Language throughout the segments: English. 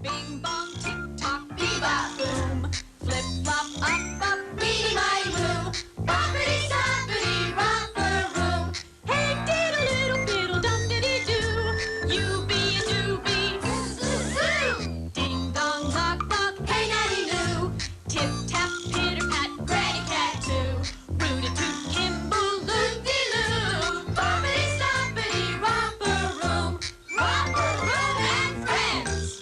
Bing bong, tick tock, bebop boom. Flip flop, up up, weedy mighty moo. Boppity stoppity, romper room. Hey diddle little fiddle dum diddy doo. You be a doobie, zoo. Ding dong, knock knock, hey natty loo. Tip tap, pitter pat, granny cat too. Rooty toot, kimble, loopy loo. Boppity stoppity, romper room and friends.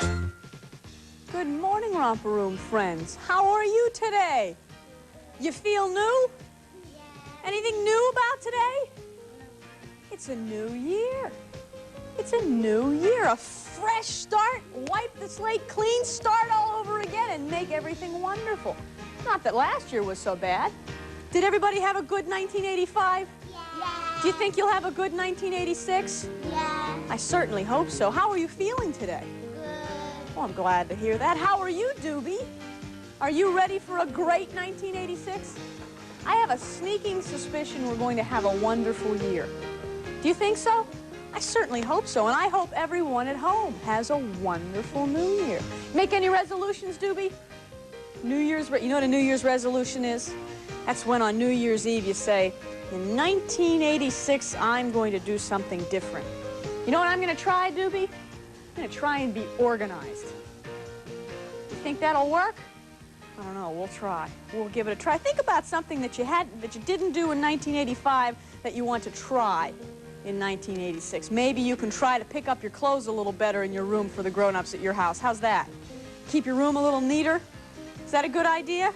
Good morning, Romper Room friends. How are you today? You feel new? Yeah. Anything new about today? It's a new year. It's a new year, a fresh start. Wipe the slate clean, start all over again, and make everything wonderful. Not that last year was so bad. Did everybody have a good 1985? Yeah. Do you think you'll have a good 1986? Yeah. I certainly hope so. How are you feeling today? Good. Well, I'm glad to hear that. How are you, Doobie? Are you ready for a great 1986? I have a sneaking suspicion we're going to have a wonderful year. Do you think so? I certainly hope so, and I hope everyone at home has a wonderful new year. Make any resolutions, Doobie? You know what a New Year's resolution is? That's when on New Year's Eve you say, in 1986, I'm going to do something different. You know what I'm going to try, Doobie? I'm going to try and be organized. You think that'll work? I don't know. We'll try. We'll give it a try. Think about something that you didn't do in 1985 that you want to try in 1986. Maybe you can try to pick up your clothes a little better in your room for the grown-ups at your house. How's that? Keep your room a little neater? Is that a good idea?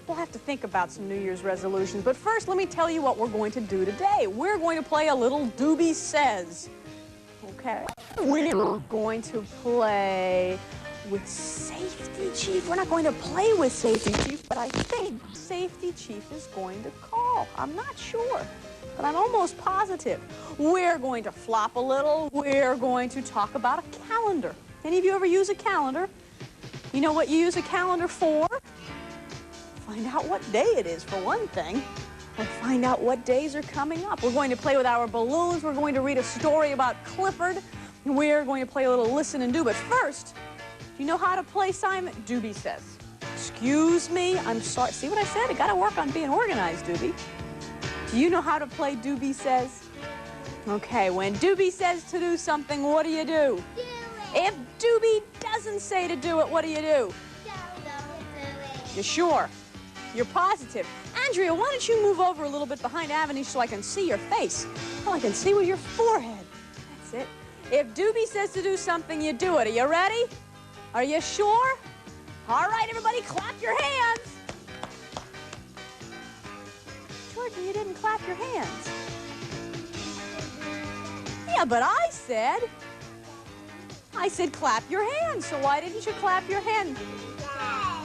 We'll have to think about some New Year's resolutions. But first, let me tell you what we're going to do today. We're going to play a little Doobie Says. Okay? We're going to play with Safety Chief. We're not going to play with Safety Chief, but I think Safety Chief is going to call. I'm not sure, but I'm almost positive. We're going to flop a little. We're going to talk about a calendar. Any of you ever use a calendar? You know what you use a calendar for? Find out what day it is, for one thing. Or find out what days are coming up. We're going to play with our balloons. We're going to read a story about Clifford. We're going to play a little listen and do. But first, do you know how to play Simon? Doobie Says. Excuse me, I'm sorry. See what I said? I got to work on being organized, Doobie. Do you know how to play Doobie Says? Okay, when Doobie says to do something, what do you do? Do it. If Doobie doesn't say to do it, what do you do? Don't do it. You sure? You're positive. Andrea, why don't you move over a little bit behind Avanish so I can see your face? Well, I can see with your forehead. That's it. If Doobie says to do something, you do it. Are you ready? Are you sure? All right, everybody, clap your hands. Jordan, you didn't clap your hands. Yeah, but I said clap your hands, so why didn't you clap your hands?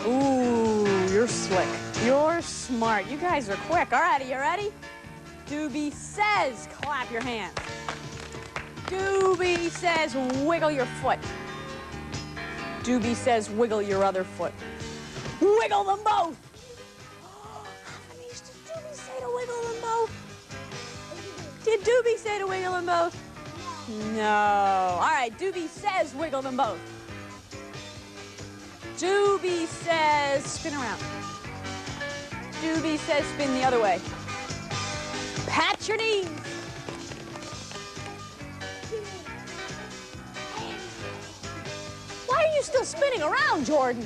Ooh, you're slick. You're smart. You guys are quick. All right, are you ready? Doobie says clap your hands. Doobie says wiggle your foot. Doobie says wiggle your other foot. Wiggle them both. Did Doobie say to wiggle them both? Did Doobie say to wiggle them both? No. All right, Doobie says wiggle them both. Doobie says spin around. Doobie says spin the other way. Pat your knees. Why are you still spinning around, Jordan?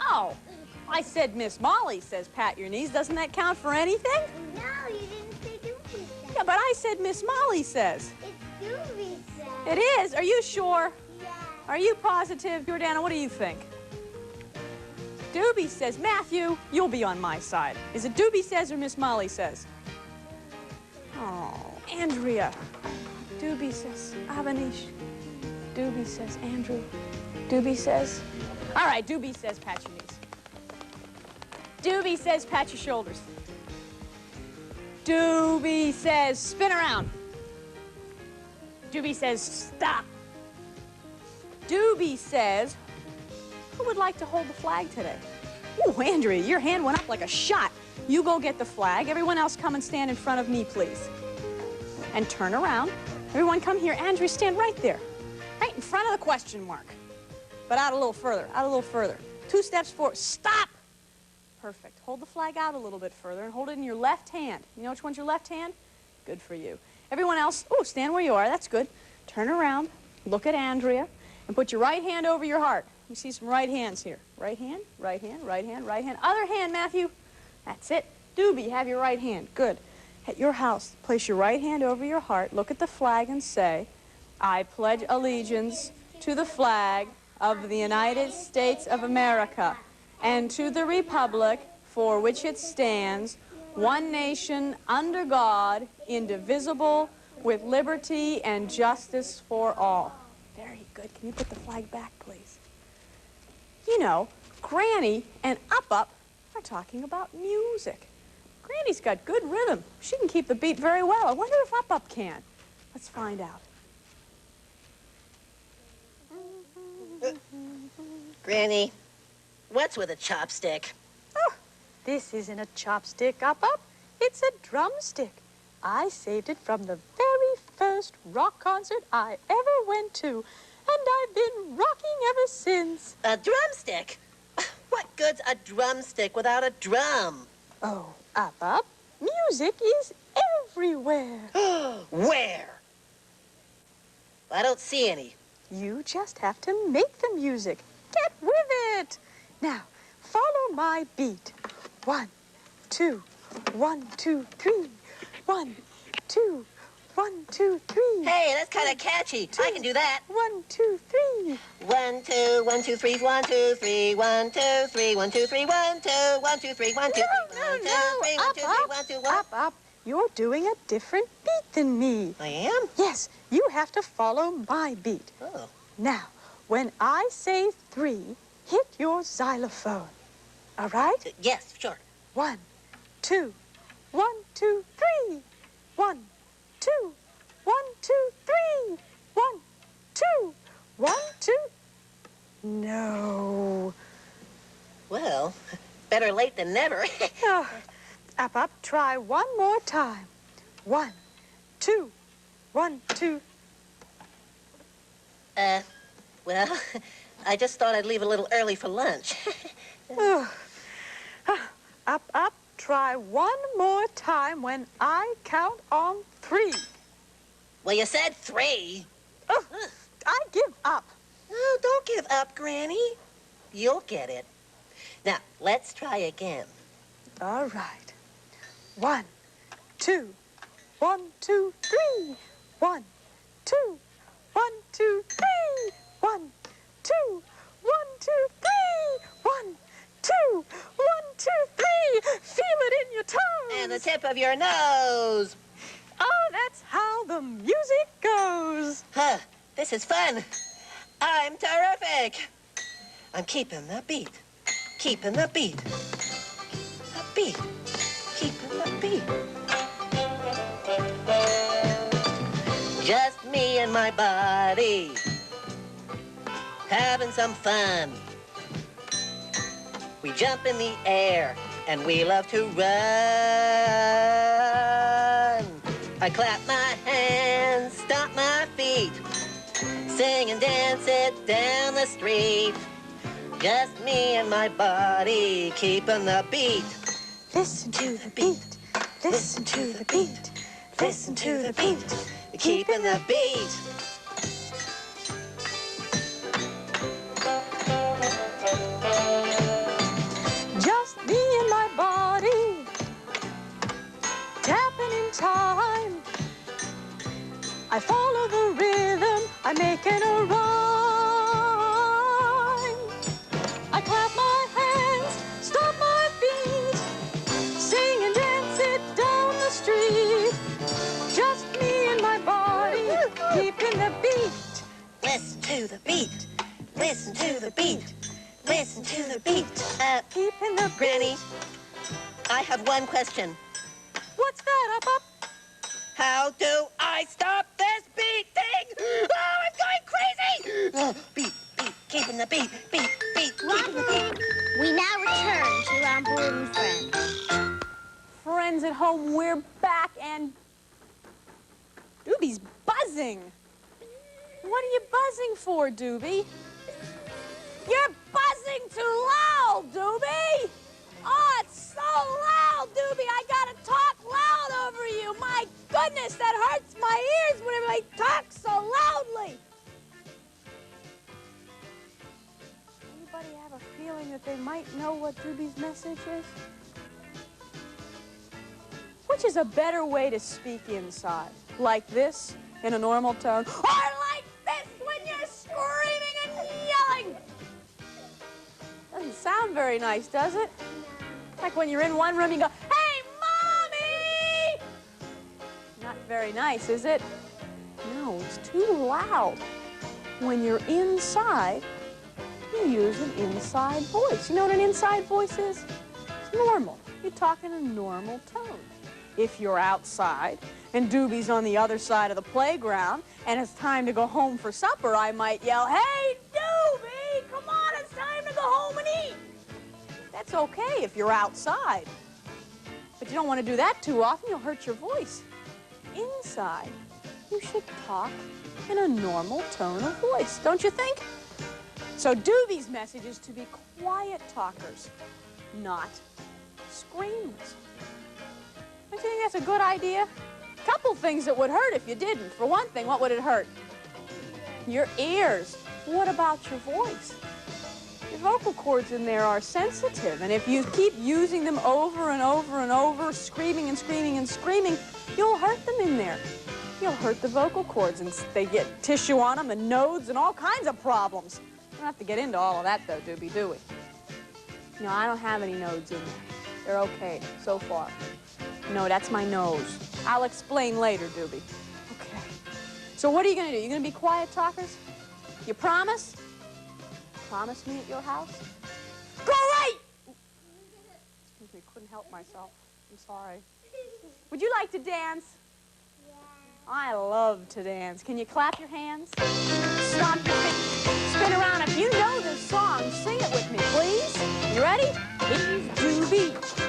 Oh, I said Miss Molly says pat your knees. Doesn't that count for anything? No, you didn't say Doobie Says. Yeah, but I said Miss Molly says. It's Doobie Says. It is. Are you sure? Yeah. Are you positive? Jordana, what do you think? Doobie says. Matthew, you'll be on my side. Is it Doobie says or Miss Molly says? Oh, Andrea. Doobie says. Avanish. Doobie says. Andrew. Doobie says. All right, Doobie says pat your knees. Doobie says pat your shoulders. Doobie says spin around. Doobie says stop. Doobie says, who would like to hold the flag today? Ooh, Andrea, your hand went up like a shot. You go get the flag. Everyone else come and stand in front of me, please. and turn around. Everyone come here. Andrea, stand right there. Right in front of the question mark. But out a little further, out a little further. 2 steps forward. Stop! Perfect. Hold the flag out a little bit further and hold it in your left hand. You know which one's your left hand? Good for you. Everyone else, oh, stand where you are. That's good. Turn around, look at Andrea, and put your right hand over your heart. You see some right hands here. Right hand, right hand, right hand, right hand. Other hand, Matthew. That's it. Doobie, have your right hand. Good. At your house, place your right hand over your heart, look at the flag and say, I pledge allegiance to the flag of the United States of America and to the republic for which it stands, one nation, under God, indivisible, with liberty and justice for all. Very good. Can you put the flag back, please? You know, Granny and Up are talking about music. Granny's got good rhythm. She can keep the beat very well. I wonder if Up can. Let's find out. Granny, what's with a chopstick? Oh, this isn't a chopstick, Up. It's a drumstick. I saved it from the very first rock concert I ever went to, and I've been rocking ever since. A drumstick? What good's a drumstick without a drum? Oh, Up, music is everywhere. Where? I don't see any. You just have to make the music. Get with it. Now, follow my beat. 1, 2, 1, 2, 3. 1, 2, 1, 2, 3. Hey, that's kind of catchy. I can do that. 1, 2, 3. 1, 2, 1, 2, 3, 1, 2, 3, 1, 2, 3, 1, 2, 3, 1, 2, 1, 2, 3, 1, 2, 3, 1, 2, 3, 1, 2, 3, 1, 2, 1. Up. You're doing a different beat than me. I am? Yes, you have to follow my beat. Oh. Now, when I say 3, hit your xylophone. All right? Yes, sure. 1, 2, 1, 2, 3. 1, 2, 1, 2, 3. 1, 2, 1, 2. No. Well, better late than never. Oh, Up. Try one more time. 1, 2, 1, 2. Well, I just thought I'd leave a little early for lunch. Up. Try one more time when I count on 3. Well, you said 3. Oh, I give up. No, don't give up, Granny. You'll get it. Now, let's try again. All right. 1, 2, 1, 2, 3. 1, 2, 1, 2, 3. 1, 2, 1, 2, 3. 1, 2, 1, 2, 3. Feel it in your toes. And the tip of your nose. Oh, that's how the music goes. Huh, this is fun. I'm terrific. I'm keeping the beat. Keeping the beat. The beat. Keeping the beat. Just me and my body. Having some fun. We jump in the air and we love to run. I clap my hands, stomp my feet, sing and dance it down the street. Just me and my body keeping the beat. Listen to the beat. Listen to the beat. Listen to the beat. Keeping the beat. Just me and my body, tapping in time. I follow the rhythm, I make it a rhyme. I clap my hands, stomp my feet, sing and dance it down the street. Just me and my body, keeping the beat. Listen to the beat. Listen to the beat. Listen to the beat. Keeping the Granny, I have one question. What's that, Up? How do I stop this beat thing? Oh, I'm going crazy! Beat, keeping the beat, beat, keeping the beat. We now return to Romper Room Friends. Friends at home, we're back, and buzzing. What are you buzzing for, Doobie? You're buzzing too loud, Doobie! Oh, it's so loud, Doobie! I gotta talk loud over you! My goodness, that hurts my ears when everybody talks so loudly! Anybody have a feeling that they might know what Doobie's message is? Which is a better way to speak inside? Like this, in a normal tone, or like this when you're screaming and yelling? Doesn't sound very nice, does it? Like when you're in one room, you go, "Hey, Mommy!" Not very nice, is it? No, it's too loud. When you're inside, you use an inside voice. You know what an inside voice is? It's normal. You talk in a normal tone. If you're outside and Doobie's on the other side of the playground and it's time to go home for supper, I might yell, "Hey, Doobie, come on, it's time to go home and eat." That's okay if you're outside. But you don't want to do that too often. You'll hurt your voice. Inside, you should talk in a normal tone of voice, don't you think? So Doobie's message is to be quiet talkers, not screamers. Don't you think that's a good idea? Couple things that would hurt if you didn't. For one thing, what would it hurt? Your ears. What about your voice? Your vocal cords in there are sensitive, and if you keep using them over and over and over, screaming and screaming and screaming, you'll hurt them in there. You'll hurt the vocal cords, and they get tissue on them and nodes and all kinds of problems. We don't have to get into all of that, though, Doobie, do we? No, I don't have any nodes in there. They're okay so far. No, that's my nose. I'll explain later, Doobie. Okay. So what are you going to do? You going to be quiet talkers? You promise? Promise me at your house? Great! Excuse me, couldn't help myself. I'm sorry. Would you like to dance? Yeah. I love to dance. Can you clap your hands? Stomp your feet. Spin around. If you know this song, sing it with me, please. You ready? He's Doobie.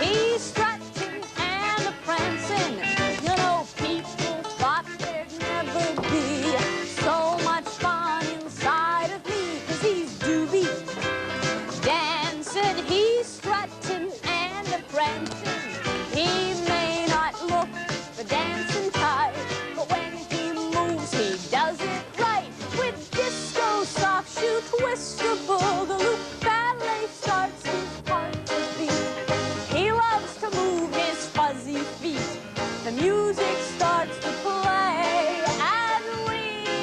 He's strutting and a-prancing. You know, people thought there'd never be so much fun inside of me, 'cause he's Doobie. Dancing, he's strutting and a-prancing. He may not look the dancing type, but when he moves, he does it right. With disco, soft shoe, twist, or boogaloo, ballet starts his heart to beat. Fuzzy feet. The music starts to play, and we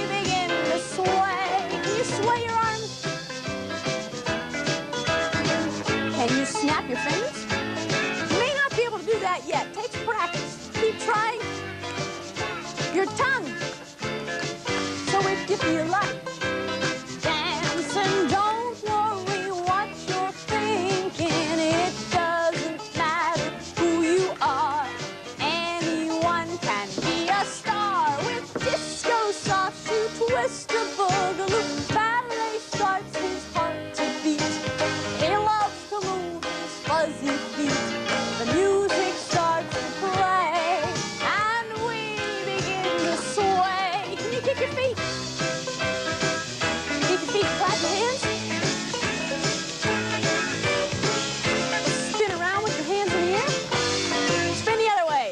begin to sway. Can you sway your arms? Can you snap your fingers? You may not be able to do that yet. Take some practice. Keep trying. Your tongue. So if you feel like dancing, don't worry what you're thinking. It doesn't matter who you are. Anyone can be a star. With disco, soft shoe, twist, or boogaloo, ballet starts his heart to beat. He loves to move his fuzzy feet. The music starts to play, and we begin to sway. Can you kick your feet? Kick your feet, clap your hands. Spin around with your hands in the air. Spin the other way.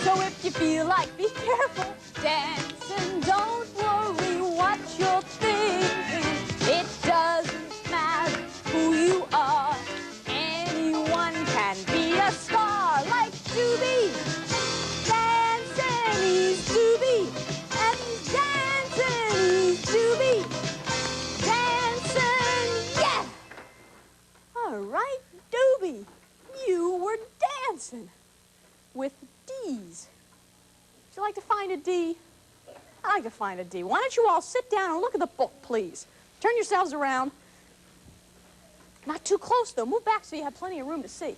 So if you feel like, be careful, dancing, don't worry what you're thinking. It doesn't matter who you are. Anyone can be a star like Doobie. Dancing, he's Doobie. And he's dancing, he's Doobie. Dancing, yeah! All right, Doobie, you were dancing with D's. Would you like to find a D? I like to find a D. Why don't you all sit down and look at the book, please? Turn yourselves around. Not too close, though. Move back so you have plenty of room to see.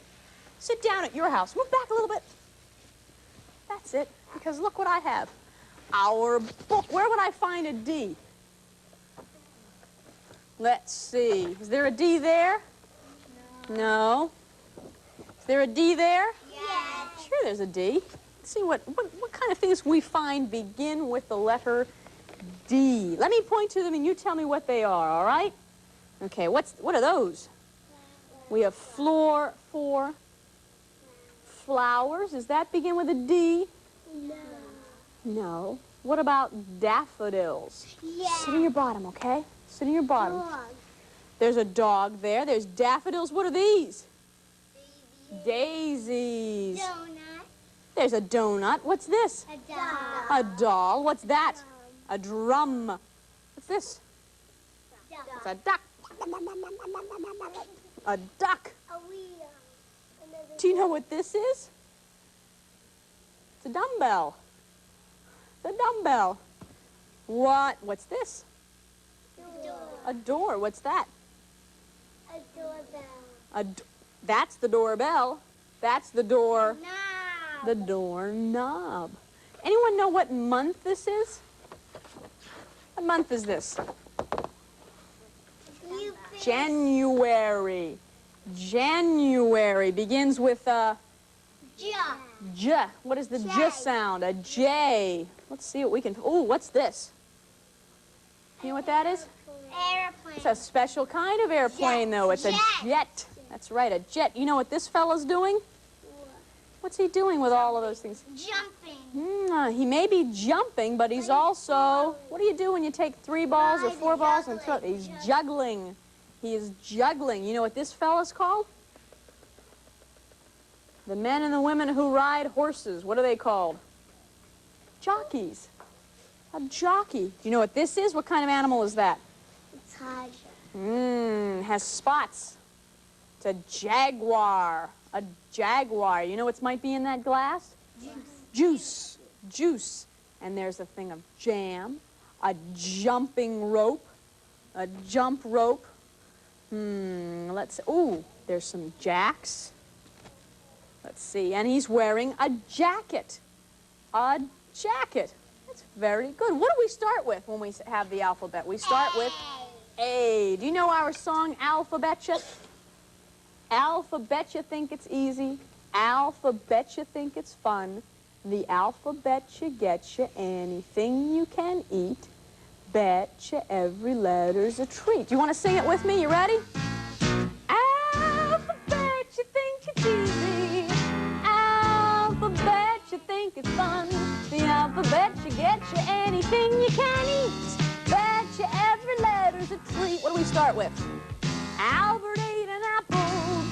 Sit down at your house. Move back a little bit. That's it, because look what I have. Our book. Where would I find a D? Let's see. Is there a D there? No. Is there a D there? Yes. Sure there's a D. Let's see what kind of things we find begin with the letter D. Let me point to them and you tell me what they are, all right? Okay, what are those? We have floor, four. Flowers, does that begin with a D? No. No. What about daffodils? Yeah. Sit in your bottom, okay? Sit in your bottom. Dog. There's a dog there. There's daffodils. What are these? Daisies. Donut. There's a donut. What's this? A dog. A doll. What's that? A drum. What's this? It's a duck. A duck. A wheel. Do you know what this is? It's a dumbbell. The dumbbell. What's this? Door. A door. What's that? A doorbell. That's the doorbell. That's the door. Knob. The doorknob. Anyone know what month this is? What month is this? January. January begins with a J. What is the J sound? A J. Let's see what we can. Oh, what's this? You know what that is? Airplane. It's a special kind of airplane, though. It's a jet. That's right, a jet. You know what this fella's doing? What's he doing with all of those things? Jumping. He may be jumping, but he's also... What do you do when you take 3 balls or 4 balls and throw it? He's juggling. He is juggling. You know what this fella's called? The men and the women who ride horses. What are they called? Jockeys. A jockey. Do you know what this is? What kind of animal is that? It's hard. Has spots. It's a jaguar. A jaguar. You know what might be in that glass? Juice. Juice. And there's a thing of jam. A jumping rope. A jump rope. Let's see. Ooh, there's some jacks. Let's see. And he's wearing a jacket. A jacket. That's very good. What do we start with when we have the alphabet? We start with A. Do you know our song, Alphabetcha? Alphabetcha think it's easy. Alphabetcha think it's fun. The alphabetcha gets you anything you can eat. Betcha every letter's a treat. You want to sing it with me? You ready? Alphabetcha think it's easy. Alphabetcha think it's fun. The alphabetcha gets you anything you can eat. Betcha every letter's a treat. What do we start with? Albert ate an apple.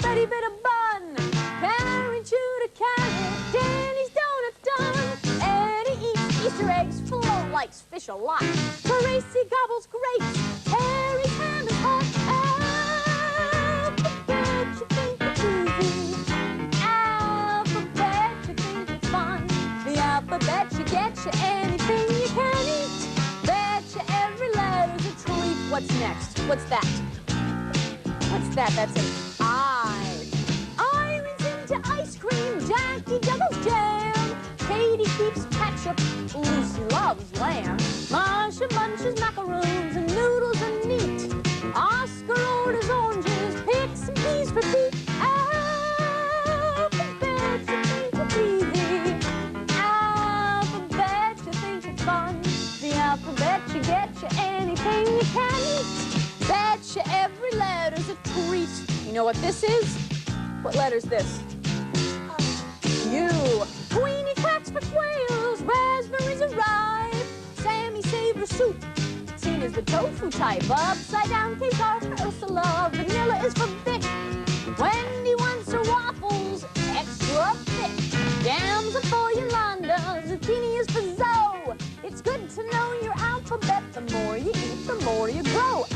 Betty bit a bun. Karen chewed a carrot. Danny's donuts done. Eddie eats Easter eggs. Flo likes fish a lot. Tracy gobbles grapes. Terry's ham is hot. Alphabetcha think it's easy. Alphabetcha think it's fun. The alphabetcha gets you anything you can eat. Betcha every letter's a treat. What's next? What's that? What's that? That's an I. Iron's into ice cream. Jackie juggles jam. Katie keeps ketchup. Lucy loves lamb. Masha munches macaroons and noodles are neat. Oscar orders oranges. Pick some peas for Pete. Alphabetcha think it's easy. Alphabetcha think it's fun. The alphabetcha gets you anything you can eat. Betcha every letter's a treat. You know what this is? What letter's this? U. Queenie quacks for quails. Raspberries arrive. Sammy savor soup. Seen as the tofu type. Upside down cakes are for Ursula. Vanilla is for Vic. Wendy wants her waffles. Extra thick. Yams are for Yolanda. Zucchini is for Zoe. It's good to know your alphabet. The more you eat, the more you grow.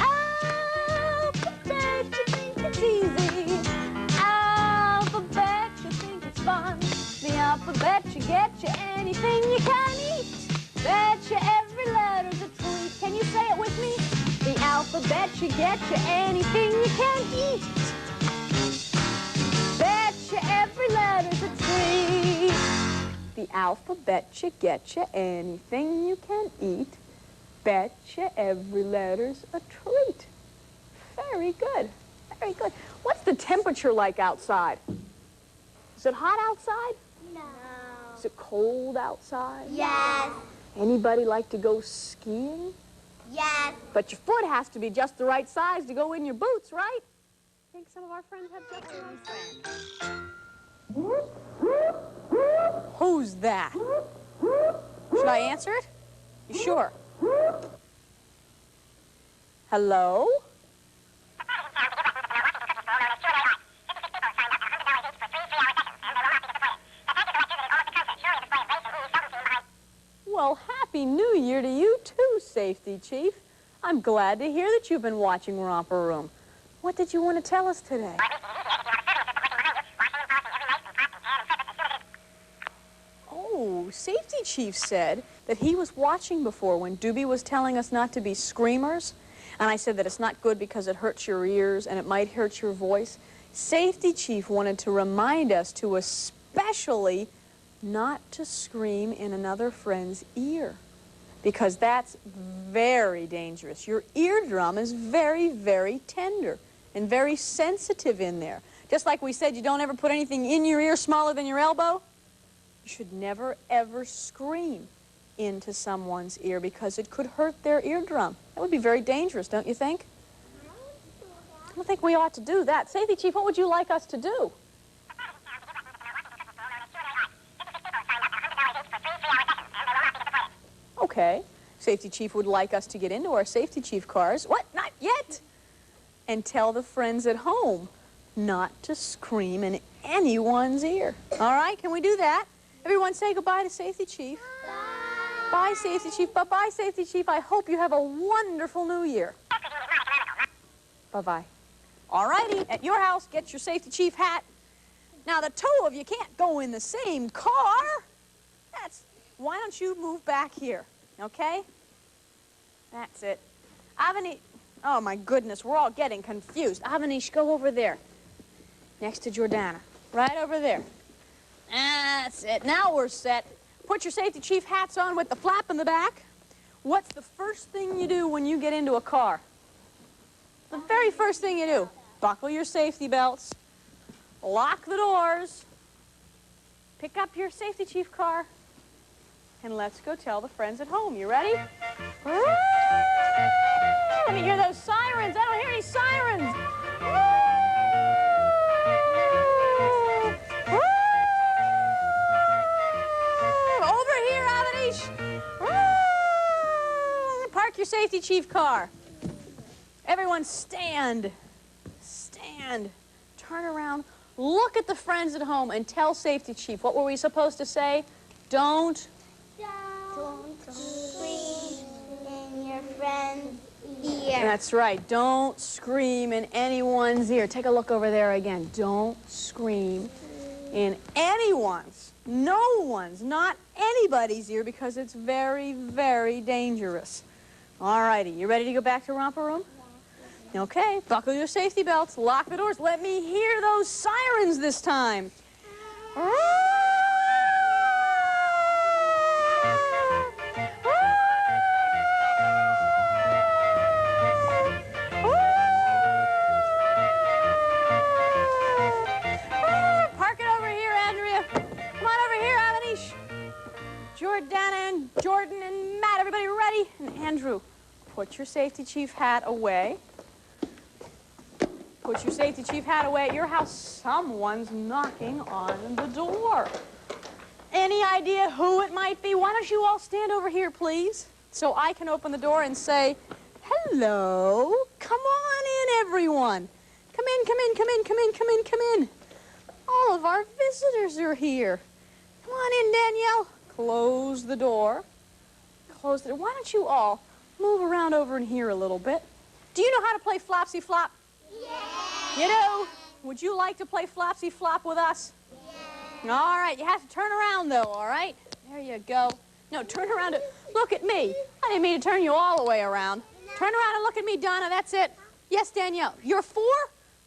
Alphabetcha think it's easy. Alphabetcha think it's fun. The alphabetcha gets you anything you can eat. Betcha every letter's a treat. Can you say it with me? The alphabetcha gets you anything you can eat. Betcha every letter's a treat. The alphabetcha gets you anything you can eat. Betcha every letter's a treat. Very good. Very good. What's the temperature like outside? Is it hot outside? No. Is it cold outside? Yes. Anybody like to go skiing? Yes. But your foot has to be just the right size to go in your boots, right? Think some of our friends have just the right size. Who's that? Should I answer it? You sure? Hello? Well, Happy New Year to you too, Safety Chief. I'm glad to hear that you've been watching Romper Room. What did you want to tell us today? Oh, Safety Chief said that he was watching before when Doobie was telling us not to be screamers. And I said that it's not good because it hurts your ears and it might hurt your voice. Safety Chief wanted to remind us to especially not to scream in another friend's ear, because that's very dangerous. Your eardrum is very, very tender and very sensitive in there. Just like we said, you don't ever put anything in your ear smaller than your elbow. You should never, ever scream into someone's ear because it could hurt their eardrum. That would be very dangerous, don't you think? I don't think we ought to do that. Safety Chief, what would you like us to do? Okay. Safety Chief would like us to get into our Safety Chief cars. What? Not yet. And tell the friends at home not to scream in anyone's ear. All right? Can we do that? Everyone say goodbye to Safety Chief. Bye, Safety Chief. Bye-bye, Safety Chief. I hope you have a wonderful New Year. Bye-bye. All righty. At your house, get your Safety Chief hat. Now, the two of you can't go in the same car. Why don't you move back here, okay? That's it. Avanish, oh my goodness, we're all getting confused. Avanish, go over there, next to Jordana, right over there. That's it. Now we're set. Put your Safety Chief hats on with the flap in the back. What's the first thing you do when you get into a car? The very first thing you do, buckle your safety belts, lock the doors, pick up your Safety Chief car, and let's go tell the friends at home. You ready? Let me hear those sirens. I don't hear any sirens. Over here, Avanish. Park your Safety Chief car. Everyone stand. Stand. Turn around. Look at the friends at home and tell Safety Chief. What were we supposed to say? Don't scream in your friend's ear. That's right. Don't scream in anyone's ear. Take a look over there again. Don't scream in anyone's, no one's, not anybody's ear, because it's very, very dangerous. All righty. You ready to go back to Romper Room? Yeah. Okay. Buckle your safety belts. Lock the doors. Let me hear those sirens this time. Jordana and Jordan and Matt, everybody ready? And Andrew, put your Safety Chief hat away. Put your Safety Chief hat away. At your house, someone's knocking on the door. Any idea who it might be? Why don't you all stand over here, please, so I can open the door and say, hello. Come on in, everyone. Come in, come in, come in, come in, come in, come in. All of our visitors are here. Come on in, Danielle. Close the door. Close the door. Why don't you all move around over in here a little bit? Do you know how to play Flopsy Flop? Yeah. You do? Would you like to play Flopsy Flop with us? Yeah. All right. You have to turn around, though, all right? There you go. No, turn around. Look at me. I didn't mean to turn you all the way around. Turn around and look at me, Donna. That's it. Yes, Danielle. You're 4?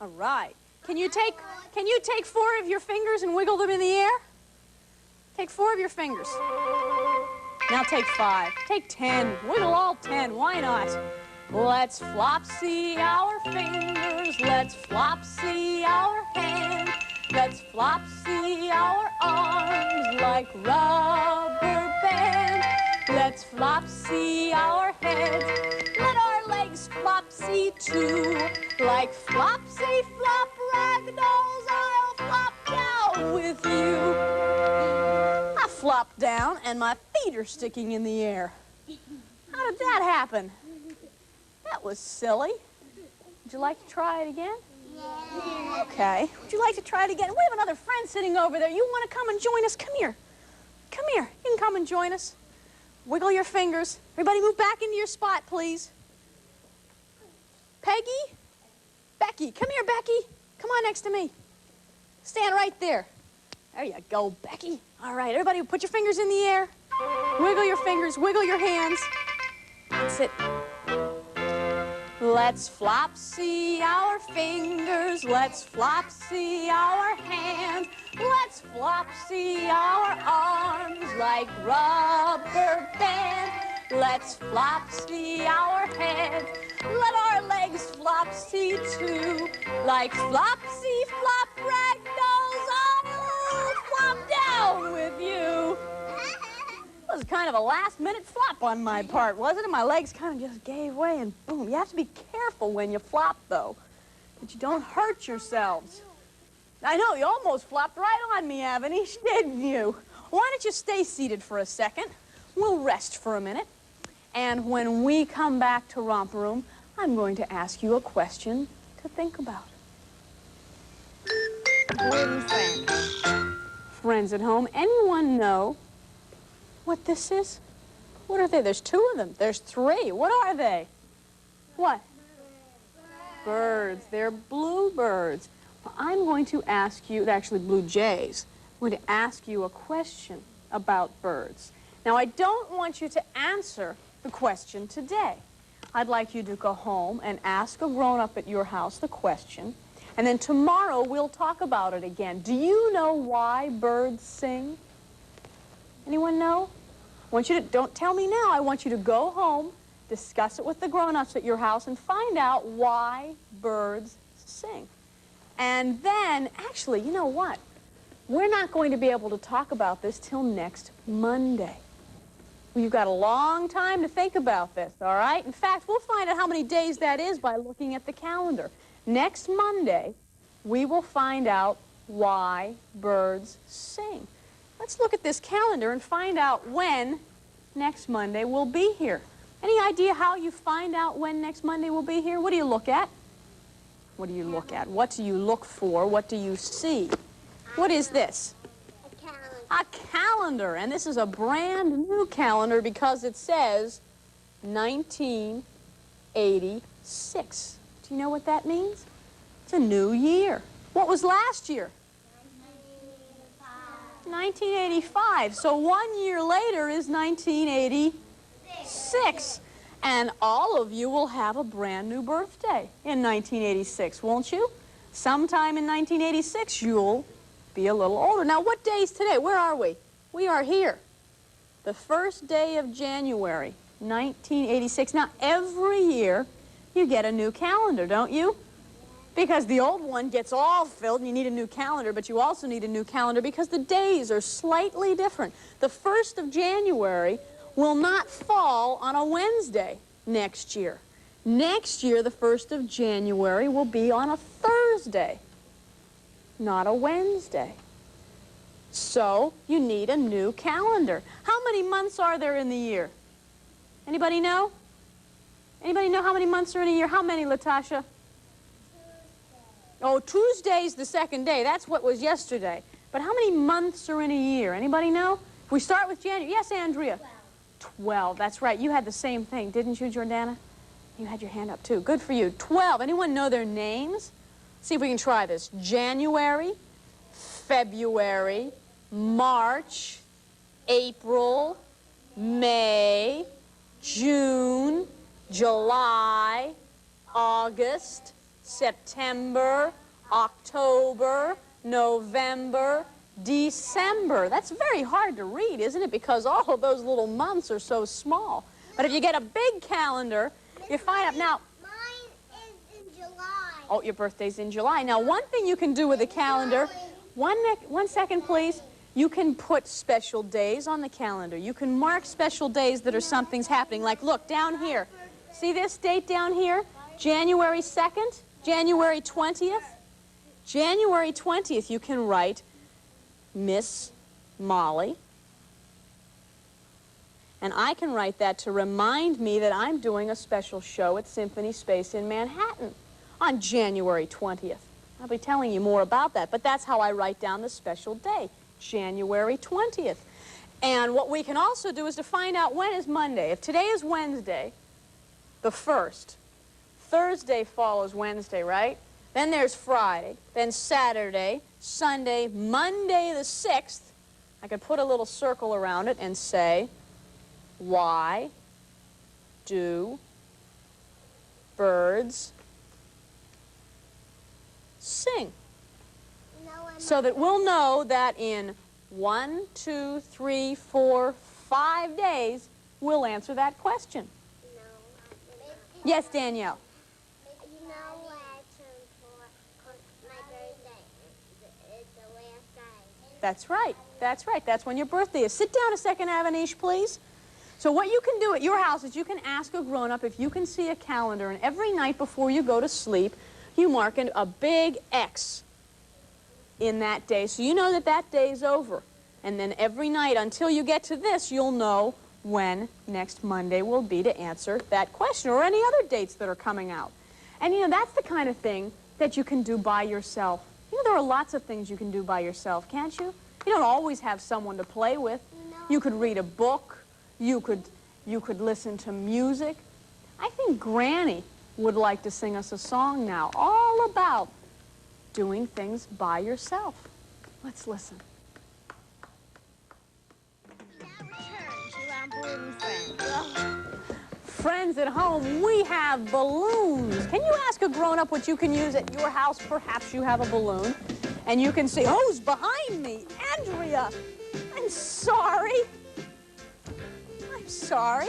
All right. Can you take 4 of your fingers and wiggle them in the air? Take 4 of your fingers. Now take 5. Take 10. Wiggle all 10. Why not? Let's flopsy our fingers. Let's flopsy our hands. Let's flopsy our arms like like rubber bands. Let's flopsy our heads. Let our legs flopsy too. Like flopsy flop ragdolls, I'll flop down with you. I flop down and my feet are sticking in the air. How did that happen? That was silly. Would you like to try it again? Yeah. Okay. Would you like to try it again? We have another friend sitting over there. You want to come and join us? Come here. Come here. You can come and join us. Wiggle your fingers. Everybody move back into your spot, please. Peggy? Becky. Come here, Becky. Come on next to me. Stand right there. There you go, Becky. All right, everybody put your fingers in the air. Wiggle your fingers. Wiggle your hands. That's it. Let's flopsy our fingers, let's flopsy our hands, let's flopsy our arms like rubber bands. Let's flopsy our heads, let our legs flopsy too, like flopsy flop ragdolls. I'll flop down with you. That was kind of a last-minute flop on my part, wasn't it? My legs kind of just gave way and boom. You have to be careful when you flop, though, that you don't hurt yourselves. I know, you almost flopped right on me, Avanish, didn't you? Why don't you stay seated for a second? We'll rest for a minute. And when we come back to Romper Room, I'm going to ask you a question to think about. Friends at home, anyone know what this is? What are they? There's two of them. There's three. What are they? What? Birds. They're bluebirds. Well, I'm going to ask you, they're actually blue jays. I'm going to ask you a question about birds. Now, I don't want you to answer the question today. I'd like you to go home and ask a grown-up at your house the question, and then tomorrow we'll talk about it again. Do you know why birds sing? Anyone know? I want you to, don't tell me now, I want you to go home, discuss it with the grown-ups at your house, and find out why birds sing. And then, actually, you know what? We're not going to be able to talk about this till next Monday. You've got a long time to think about this, all right? In fact, we'll find out how many days that is by looking at the calendar. Next Monday, we will find out why birds sing. Let's look at this calendar and find out when next Monday will be here. Any idea how you find out when next Monday will be here? What do you look at? What do you look at? What do you look for? What do you see? What is this? A calendar. A calendar. And this is a brand new calendar because it says 1986. Do you know what that means? It's a new year. What was last year? 1985. So 1 year later is 1986. And all of you will have a brand new birthday in 1986, won't you? Sometime in 1986, you'll be a little older. Now, what day is today? Where are we? We are here. The first day of January, 1986. Now, every year, you get a new calendar, don't you? Because the old one gets all filled and you need a new calendar, but you also need a new calendar because the days are slightly different. The 1st of January will not fall on a Wednesday next year. Next year, the 1st of January will be on a Thursday, not a Wednesday. So you need a new calendar. How many months are there in the year? Anybody know? Anybody know how many months are in a year? How many, Latasha? Oh, Tuesday's the second day. That's what was yesterday. But how many months are in a year? Anybody know? If we start with January. Yes, Andrea? 12. That's right. You had the same thing, didn't you, Jordana? You had your hand up, too. Good for you. 12. Anyone know their names? See if we can try this. January, February, March, April, May, June, July, August, September, October, November, December. That's very hard to read, isn't it? Because all of those little months are so small. But if you get a big calendar, you find out now. Mine is in July. Oh, your birthday's in July. Now, one thing you can do with a calendar, one second, please. You can put special days on the calendar. You can mark special days that are something's happening. Like, look, down here. See this date down here? January 2nd, January 20th. January 20th, you can write Miss Molly. And I can write that to remind me that I'm doing a special show at Symphony Space in Manhattan on January 20th. I'll be telling you more about that, but that's how I write down the special day, January 20th. And what we can also do is to find out when is Monday. If today is Wednesday, the 1st, Thursday follows Wednesday, right? Then there's Friday, then Saturday, Sunday, Monday the 6th. I could put a little circle around it and say, why do birds sing? So that we'll know that in 1, 2, 3, 4, 5 days, we'll answer that question. Yes, Danielle. You know what I turned for my birthday? It's the last day. That's right. That's right. That's when your birthday is. Sit down a second, Avanish, please. So what you can do at your house is you can ask a grown-up if you can see a calendar, and every night before you go to sleep, you mark a big X in that day, so you know that that day's over. And then every night until you get to this, you'll know when next Monday will be to answer that question, or any other dates that are coming out. And you know, that's the kind of thing that you can do by yourself. You know, there are lots of things you can do by yourself, can't you? You don't always have someone to play with. No. You could read a book. You could listen to music. I think Granny would like to sing us a song now, all about doing things by yourself. Let's listen. Friends at home, we have balloons. Can you ask a grown-up what you can use at your house? Perhaps you have a balloon. And you can say, who's behind me? Andrea. I'm sorry. I'm sorry.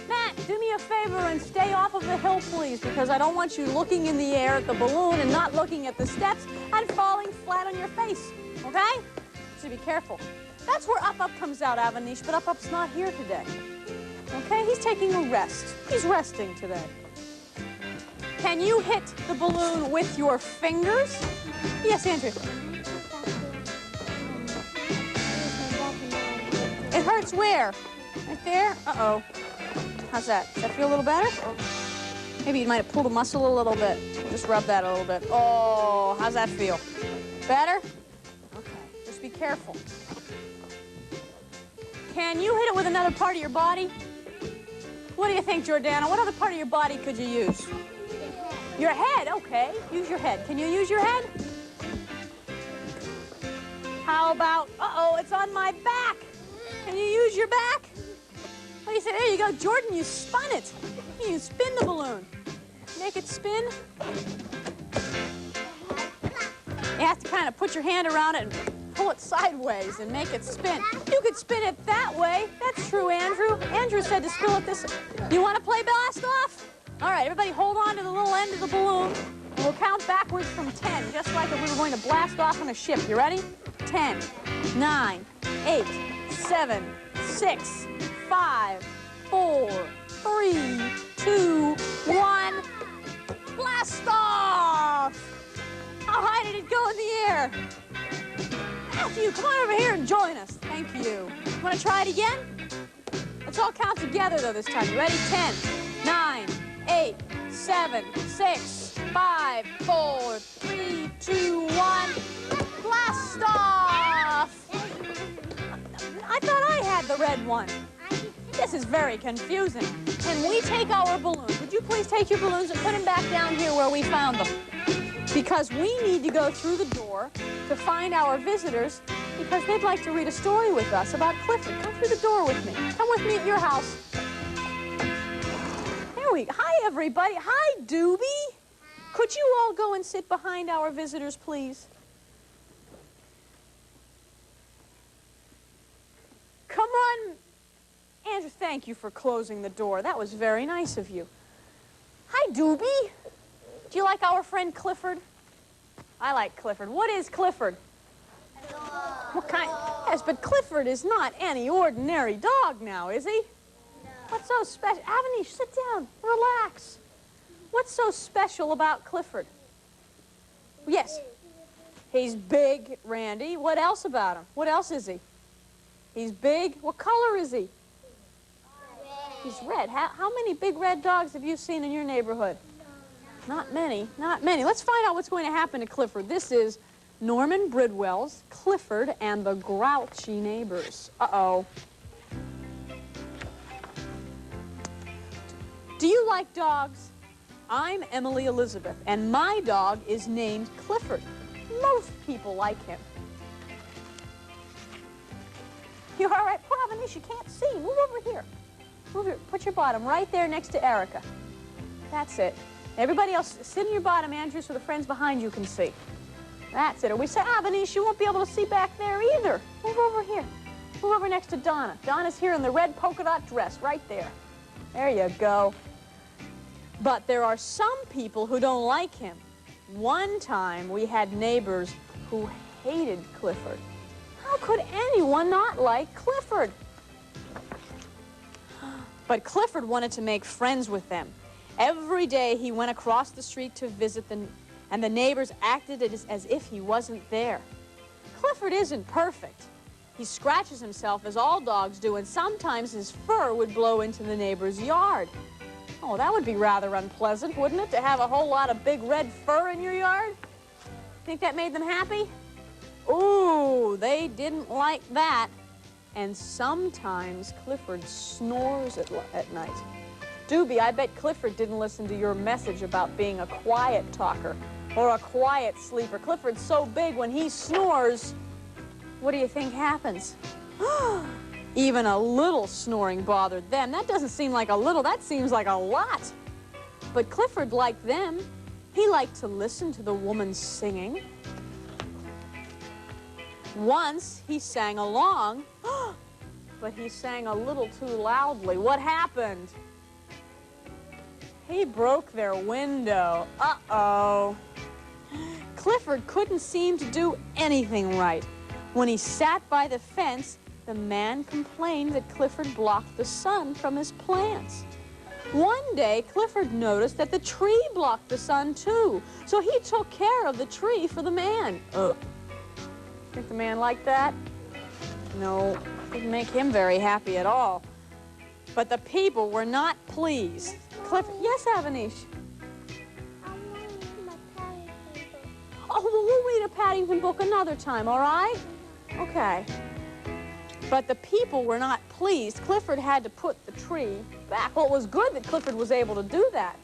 Matt, do me a favor and stay off of the hill, please, because I don't want you looking in the air at the balloon and not looking at the steps and falling flat on your face, okay? So be careful. That's where Up comes out, Avanish, but Up's not here today. Okay, he's taking a rest. He's resting today. Can you hit the balloon with your fingers? Yes, Andrew. It hurts where? Right there? Uh-oh. How's that? Does that feel a little better? Maybe you might have pulled a muscle a little bit. Just rub that a little bit. Oh, how's that feel? Better? Okay, just be careful. Can you hit it with another part of your body? What do you think, Jordana? What other part of your body could you use? Your head, okay. Use your head. Can you use your head? How about, uh-oh, it's on my back. Can you use your back? What do you say? There you go, Jordan, you spun it. You spin the balloon. Make it spin. You have to kind of put your hand around it and pull it sideways and make it spin. You could spin it that way. That's true, Andrew. Andrew said to spill it this way. You want to play blast off? All right, everybody hold on to the little end of the balloon. And we'll count backwards from 10, just like if we were going to blast off on a ship. You ready? 10, 9, 8, 7, 6, 5, 4, 3, 2, 1. Blast off! How high did it go in the air? Matthew, come on over here and join us. Thank you. Want to try it again? Let's all count together, though, this time. You ready? 10, 9, 8, 7, 6, 5, 4, 3, 2, 1. Blast off! I thought I had the red one. This is very confusing. Can we take our balloons? Would you please take your balloons and put them back down here where we found them? Because we need to go through the door to find our visitors because they'd like to read a story with us about Clifford. Come through the door with me. Come with me at your house. There we go. Hi, everybody. Hi, Doobie. Could you all go and sit behind our visitors, please? Come on. Andrew, thank you for closing the door. That was very nice of you. Hi, Doobie. Do you like our friend Clifford? I like Clifford. What is Clifford? What kind? Yes, but Clifford is not any ordinary dog now, is he? No. What's so special? Avanish, sit down. Relax. What's so special about Clifford? Yes. He's big, Randy. What else about him? What else is he? He's big. What color is he? Red. He's red. How many big red dogs have you seen in your neighborhood? Not many. Not many. Let's find out what's going to happen to Clifford. This is Norman Bridwell's Clifford and the Grouchy Neighbors. Uh-oh. Do you like dogs? I'm Emily Elizabeth, and my dog is named Clifford. Most people like him. You all right? Poor Avanish, you can't see. Move over here. Move here. Put your bottom right there next to Erica. That's it. Everybody else, sit in your bottom, Andrew, so the friends behind you can see. That's it. Or we say, Avanish, you won't be able to see back there either. Move over here. Move over next to Donna. Donna's here in the red polka dot dress, right there. There you go. But there are some people who don't like him. One time we had neighbors who hated Clifford. How could anyone not like Clifford? But Clifford wanted to make friends with them. Every day he went across the street to visit them, and the neighbors acted as if he wasn't there. Clifford isn't perfect. He scratches himself as all dogs do, and sometimes his fur would blow into the neighbor's yard. Oh, that would be rather unpleasant, wouldn't it, to have a whole lot of big red fur in your yard? Think that made them happy? Ooh, they didn't like that. And sometimes Clifford snores at night. Doobie, I bet Clifford didn't listen to your message about being a quiet talker or a quiet sleeper. Clifford's so big, when he snores, what do you think happens? Even a little snoring bothered them. That doesn't seem like a little, that seems like a lot. But Clifford liked them. He liked to listen to the woman singing. Once he sang along, but he sang a little too loudly. What happened? He broke their window. Uh-oh. Clifford couldn't seem to do anything right. When he sat by the fence, the man complained that Clifford blocked the sun from his plants. One day, Clifford noticed that the tree blocked the sun, too. So he took care of the tree for the man. Think the man liked that? No, didn't make him very happy at all. But the people were not pleased. Clifford, yes, Avanish? I want to read my Paddington book. Oh, well, we'll read a Paddington book another time, all right? Okay. But the people were not pleased. Clifford had to put the tree back. Well, it was good that Clifford was able to do that.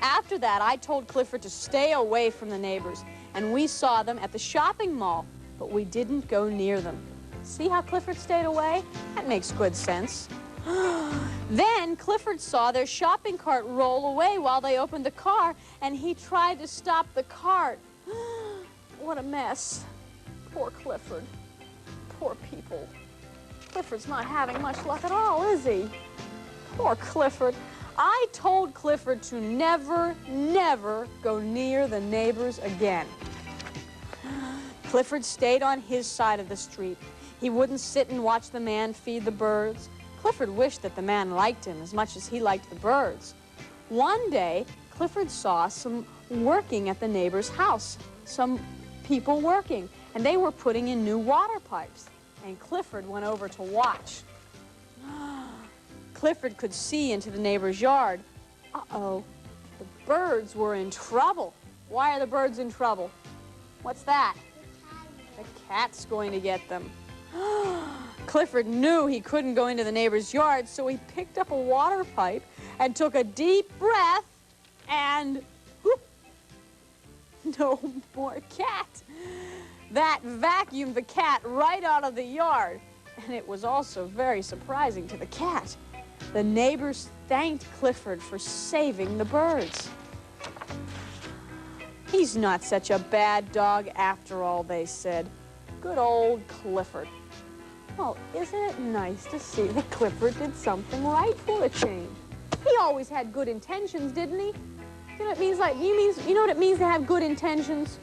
After that, I told Clifford to stay away from the neighbors, and we saw them at the shopping mall, but we didn't go near them. See how Clifford stayed away? That makes good sense. Then Clifford saw their shopping cart roll away while they opened the car, and he tried to stop the cart. What a mess. Poor Clifford. Poor people. Clifford's not having much luck at all, is he? Poor Clifford. I told Clifford to never, never go near the neighbors again. Clifford stayed on his side of the street. He wouldn't sit and watch the man feed the birds. Clifford wished that the man liked him as much as he liked the birds. One day, Clifford saw some working at the neighbor's house, some people working, and they were putting in new water pipes. And Clifford went over to watch. Clifford could see into the neighbor's yard. Uh-oh, the birds were in trouble. Why are the birds in trouble? What's that? The cat's going to get them. Clifford knew he couldn't go into the neighbor's yard, so he picked up a water pipe and took a deep breath and whoop, no more cat. That vacuumed the cat right out of the yard, and it was also very surprising to the cat. The neighbors thanked Clifford for saving the birds. He's not such a bad dog after all, they said. Good old Clifford. Well, isn't it nice to see that Clifford did something right for a change? He always had good intentions, didn't he? You know what it means? You know what it means to have good intentions?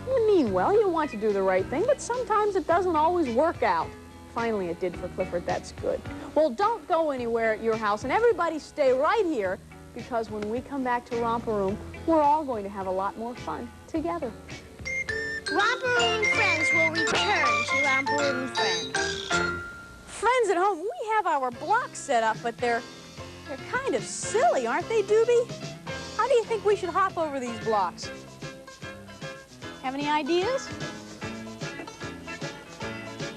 You mean well, you want to do the right thing, but sometimes it doesn't always work out. Finally, it did for Clifford. That's good. Well, don't go anywhere at your house, and everybody stay right here, because when we come back to Romper Room, we're all going to have a lot more fun together. Romper Room friends will return to Romper Room friends. Friends at home, we have our blocks set up, but they're kind of silly, aren't they, Doobie? How do you think we should hop over these blocks? Have any ideas?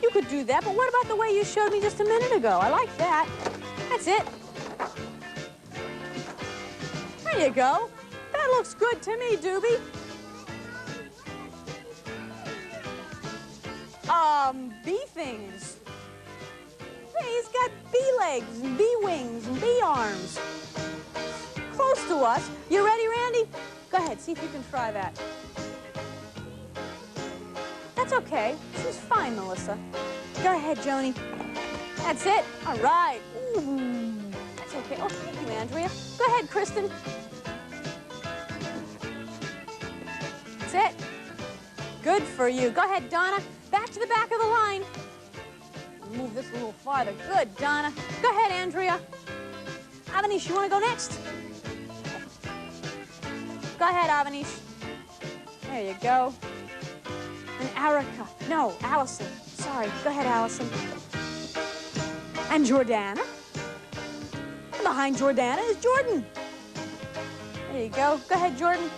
You could do that, but what about the way you showed me just a minute ago? I like that. That's it. There you go. That looks good to me, Doobie. Bee things. Hey, he's got bee legs and bee wings and bee arms. Close to us. You ready, Randy? Go ahead, see if you can try that. That's okay. She's fine, Melissa. Go ahead, Joni. That's it. All right. Ooh, that's okay. Oh, thank you, Andrea. Go ahead, Kristen. That's it. Good for you. Go ahead, Donna. Back to the back of the line. Move this a little farther. Good, Donna. Go ahead, Andrea. Avanish, you want to go next? Go ahead, Avanish. There you go. And Erica. No, Allison. Sorry. Go ahead, Allison. And Jordana. And behind Jordana is Jordan. There you go. Go ahead, Jordan.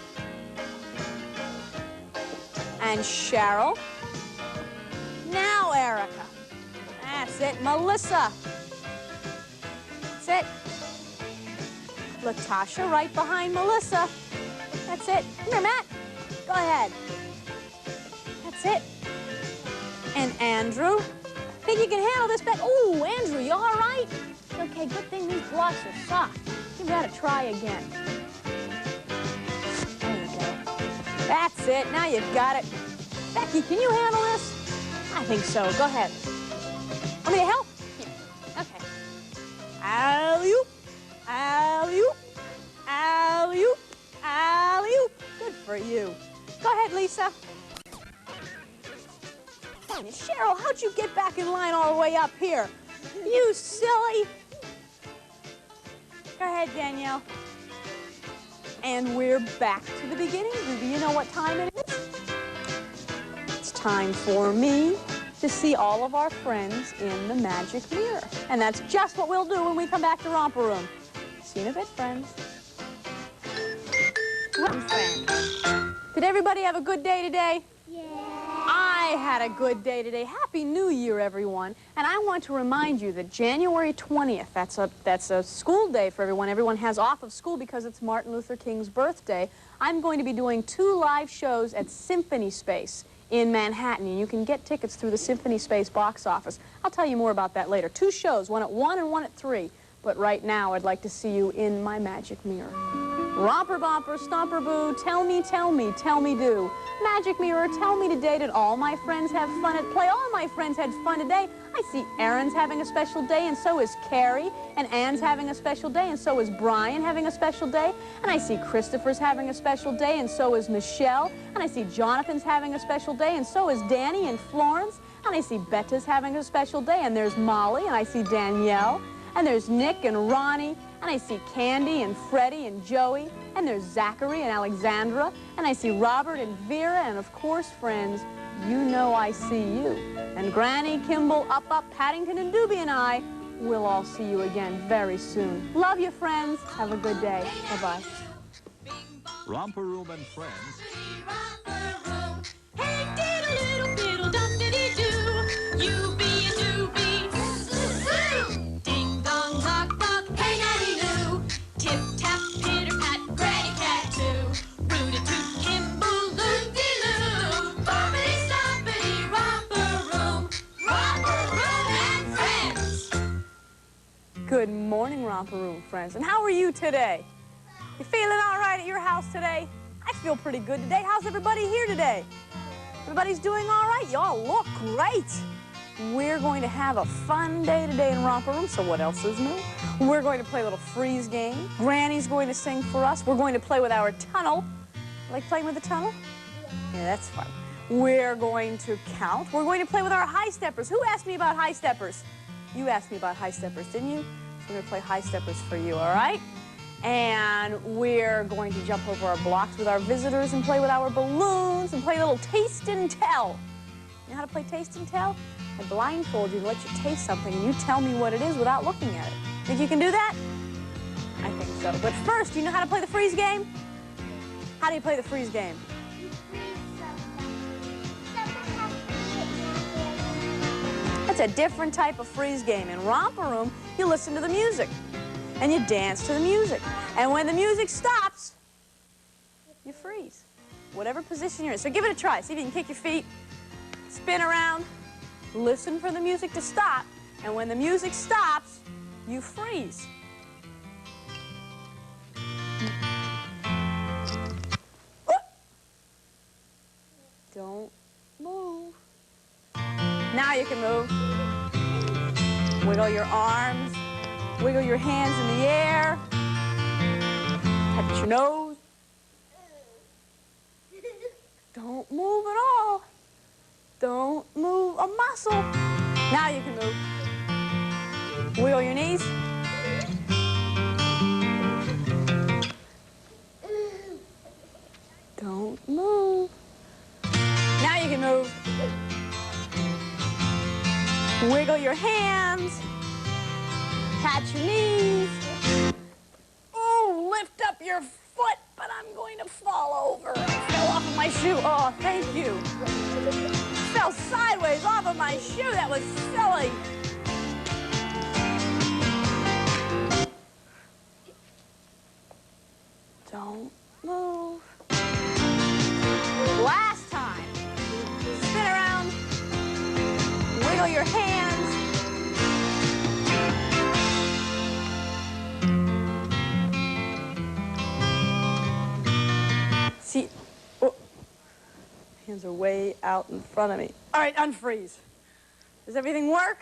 And Cheryl. Now, Erica. That's it. Melissa. That's it. Latasha right behind Melissa. That's it. Come here, Matt. Go ahead. That's it. And Andrew. Think you can handle this bet? Ooh, Andrew, you all right? Okay, good thing these blocks are soft. You gotta try again. There you go. That's it. Now you've got it. Becky, can you handle this? I think so. Go ahead. Want me to help? Here. Okay. Alley-oop, alley-oop, alley-oop, alley-oop. Good for you. Go ahead, Lisa. Cheryl, how'd you get back in line all the way up here? You silly. Go ahead, Danielle. And we're back to the beginning. Do you know what time it is? It's time for me to see all of our friends in the magic mirror. And that's just what we'll do when we come back to Romper Room. See you in a bit, friends. Friends. Did everybody have a good day today? Yeah. I had a good day today. Happy New Year, everyone. And I want to remind you that January 20th, that's a school day for everyone. Everyone has off of school because it's Martin Luther King's birthday. I'm going to be doing 2 live shows at Symphony Space in Manhattan, and you can get tickets through the Symphony Space box office. I'll tell you more about that later. 2 shows, one at 1 and one at 3. But right now, I'd like to see you in my magic mirror. Romper Bomper, Stomper Boo, tell me, do. Magic Mirror, tell me today, did all my friends have fun at play? All my friends had fun today. I see Erin's having a special day, and so is Carrie. And Ann's having a special day, and so is Brian having a special day. And I see Christopher's having a special day, and so is Michelle. And I see Jonathan's having a special day, and so is Danny and Florence. And I see Betta's having a special day, and there's Molly, and I see Danielle. And there's Nick and Ronnie, and I see Candy and Freddie and Joey, and there's Zachary and Alexandra, and I see Robert and Vera, and of course, friends, you know I see you. And Granny, Kimball, Up, Paddington, and Doobie and I will all see you again very soon. Love you, friends. Have a good day. Bye-bye. Romper Room and Friends. Romper Room. Hey, diddle, diddle, dum, diddy, do. You be a doobie. Ding dong, knock, knock, hey, nanny, loo. Tip, tap, pitter, pat, Granny Cat, too. Root-a-toot, Kimball, loop-de-loo. Boppity, stoppity, Romper Room. Romper Room and Friends. Good morning, Romper Room friends. And how are you today? You feeling all right at your house today? I feel pretty good today. How's everybody here today? Everybody's doing all right? Y'all look great. We're going to have a fun day today in Romper Room, so what else is new? We're going to play a little freeze game. Granny's going to sing for us. We're going to play with our tunnel. Like playing with the tunnel? Yeah, that's fun. We're going to count. We're going to play with our high steppers. Who asked me about high steppers? You asked me about high steppers, didn't you? So we're going to play high steppers for you, all right? And we're going to jump over our blocks with our visitors and play with our balloons and play a little taste and tell. You know how to play taste and tell? I blindfold you and let you taste something and you tell me what it is without looking at it. Think you can do that? I think so. But first, do you know how to play the freeze game? How do you play the freeze game? It's a different type of freeze game. In Romper Room, you listen to the music and you dance to the music. And when the music stops, you freeze. Whatever position you're in. So give it a try. See if you can kick your feet, spin around, listen for the music to stop, and when the music stops, you freeze. Don't move. Now you can move. Wiggle your arms. Wiggle your hands in the air. Touch your nose. Don't move at all. Don't move a muscle. Now you can move. Wiggle your knees. Don't move. Now you can move. Wiggle your hands. Pat your knees. Oh, lift up your foot, but I'm going to fall over. I fell off of my shoe. Oh, thank you. Fell sideways off of my shoe. That was silly. Don't move. Last time. Spin around. Wiggle your hands. See, oh, hands are way out in front of me. All right, unfreeze. Does everything work?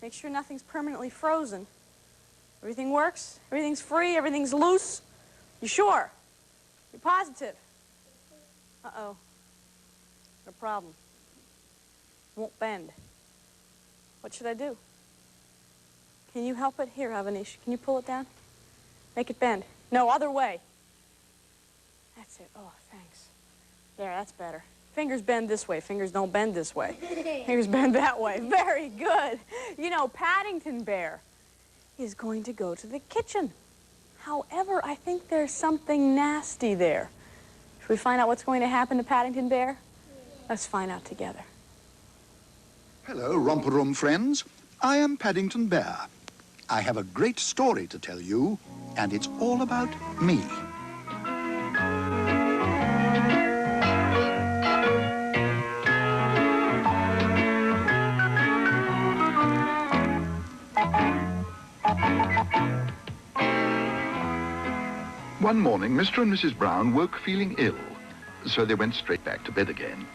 Make sure nothing's permanently frozen. Everything works? Everything's free? Everything's loose? You sure? You're positive? Uh-oh. No problem. Won't bend. What should I do? Can you help it? Here, Avanish. Can you pull it down? Make it bend. No, other way. That's it. Oh, thanks. There, that's better. Fingers bend this way. Fingers don't bend this way. Fingers bend that way. Very good. You know, Paddington Bear is going to go to the kitchen. However, I think there's something nasty there. Should we find out what's going to happen to Paddington Bear? Let's find out together. Hello, Romper Room friends. I am Paddington Bear. I have a great story to tell you, and it's all about me. One morning, Mr. and Mrs. Brown woke feeling ill, so they went straight back to bed again.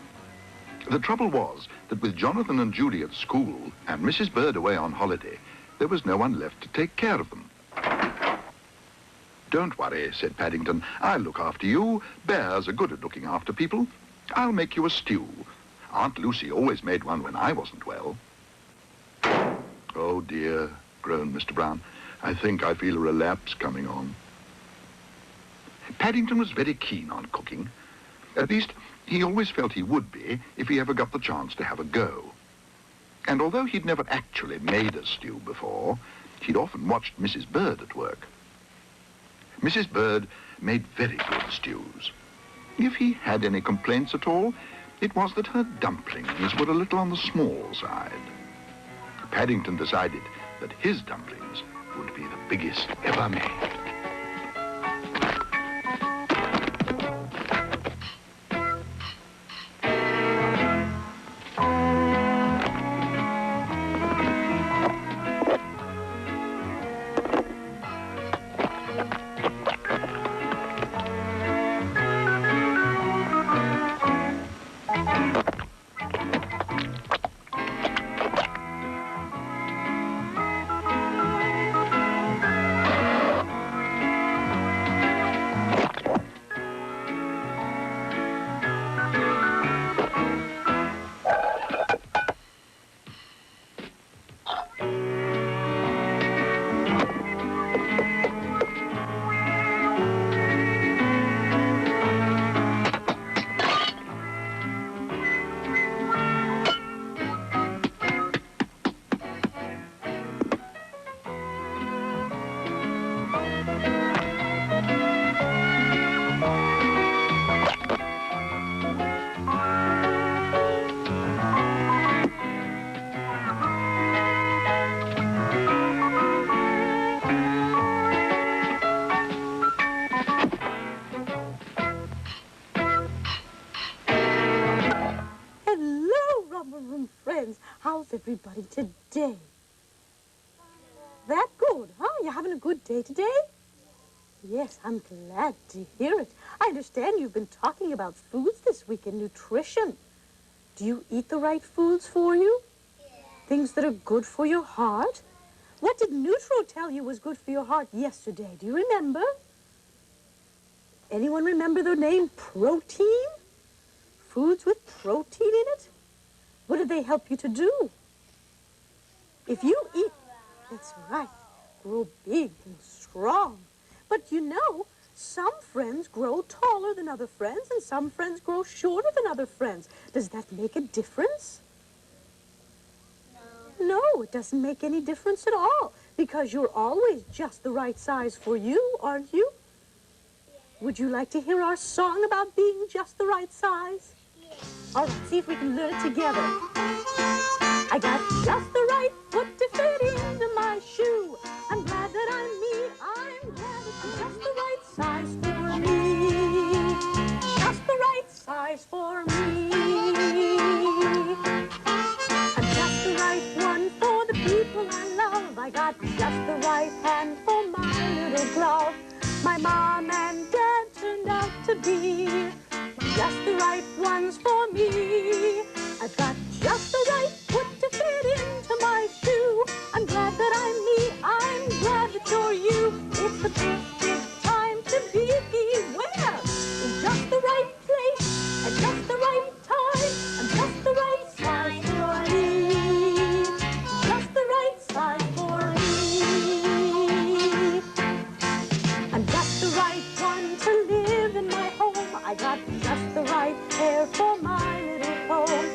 The trouble was that with Jonathan and Judy at school and Mrs. Bird away on holiday, there was no one left to take care of them. "Don't worry," said Paddington. "I'll look after you. Bears are good at looking after people. I'll make you a stew. Aunt Lucy always made one when I wasn't well." "Oh, dear," groaned Mr. Brown. "I think I feel a relapse coming on." Paddington was very keen on cooking. At least, he always felt he would be if he ever got the chance to have a go. And although he'd never actually made a stew before, he'd often watched Mrs. Bird at work. Mrs. Bird made very good stews. If he had any complaints at all, it was that her dumplings were a little on the small side. Paddington decided that his dumplings would be the biggest ever made. How's everybody today? That good, huh? You having a good day today? Yes, I'm glad to hear it. I understand you've been talking about foods this week and nutrition. Do you eat the right foods for you? Yeah. Things that are good for your heart? What did Nutro tell you was good for your heart yesterday? Do you remember? Anyone remember the name protein? Foods with protein in it? What do they help you to do? If you eat, that's right, grow big and strong. But you know, some friends grow taller than other friends, and some friends grow shorter than other friends. Does that make a difference? No, it doesn't make any difference at all, because you're always just the right size for you, aren't you? Would you like to hear our song about being just the right size? All right, see if we can learn it together. I got just the right foot to fit into my shoe. I'm glad that I'm me. I'm glad it's just the right size for me. Just the right size for me. I'm just the right one for the people I love. I got just the right hand for my little glove. My mom and dad turned out to be just the right ones for me. I've got just the right foot to fit into my shoe. I'm glad that I'm me. I'm glad that you're you. It's the perfect time to be where? In just the right place at just the right time. I'm just the right size for me. Just the right size for me. I'm just the right one to live in my home. I got just the right hair for my little home.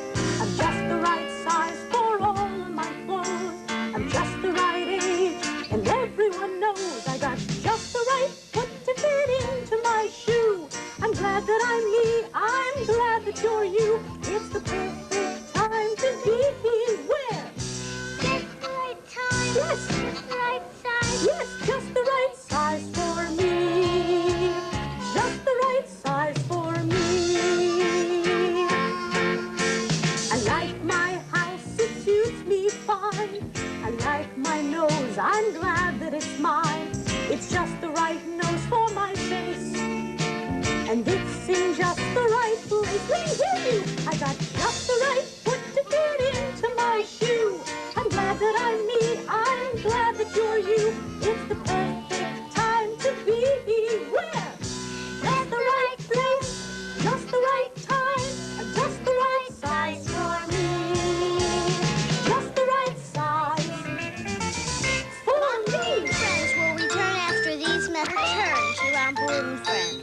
I'm just the right size for all of my clothes. I'm just the right age, and everyone knows I got just the right foot to fit into my shoe. I'm glad that I'm me. I'm glad that you're you. It's the perfect time to be where? Just the right time. Yes. Just the right size. Yes, just the right size for me. Just the right size for me. I like my house, it suits me fine. I like my nose, I'm glad that it's mine. It's just the right nose for my face. And it's in just the right place. Let me hear you. I got just the right foot to fit into my shoe. I'm glad that I'm me. I'm glad that you're you. It's the perfect time to be where? Just the right place, just the right time, and just the right size for me. Just the right size for me. Friends will return after these messages. Turn to Romper Room Friends.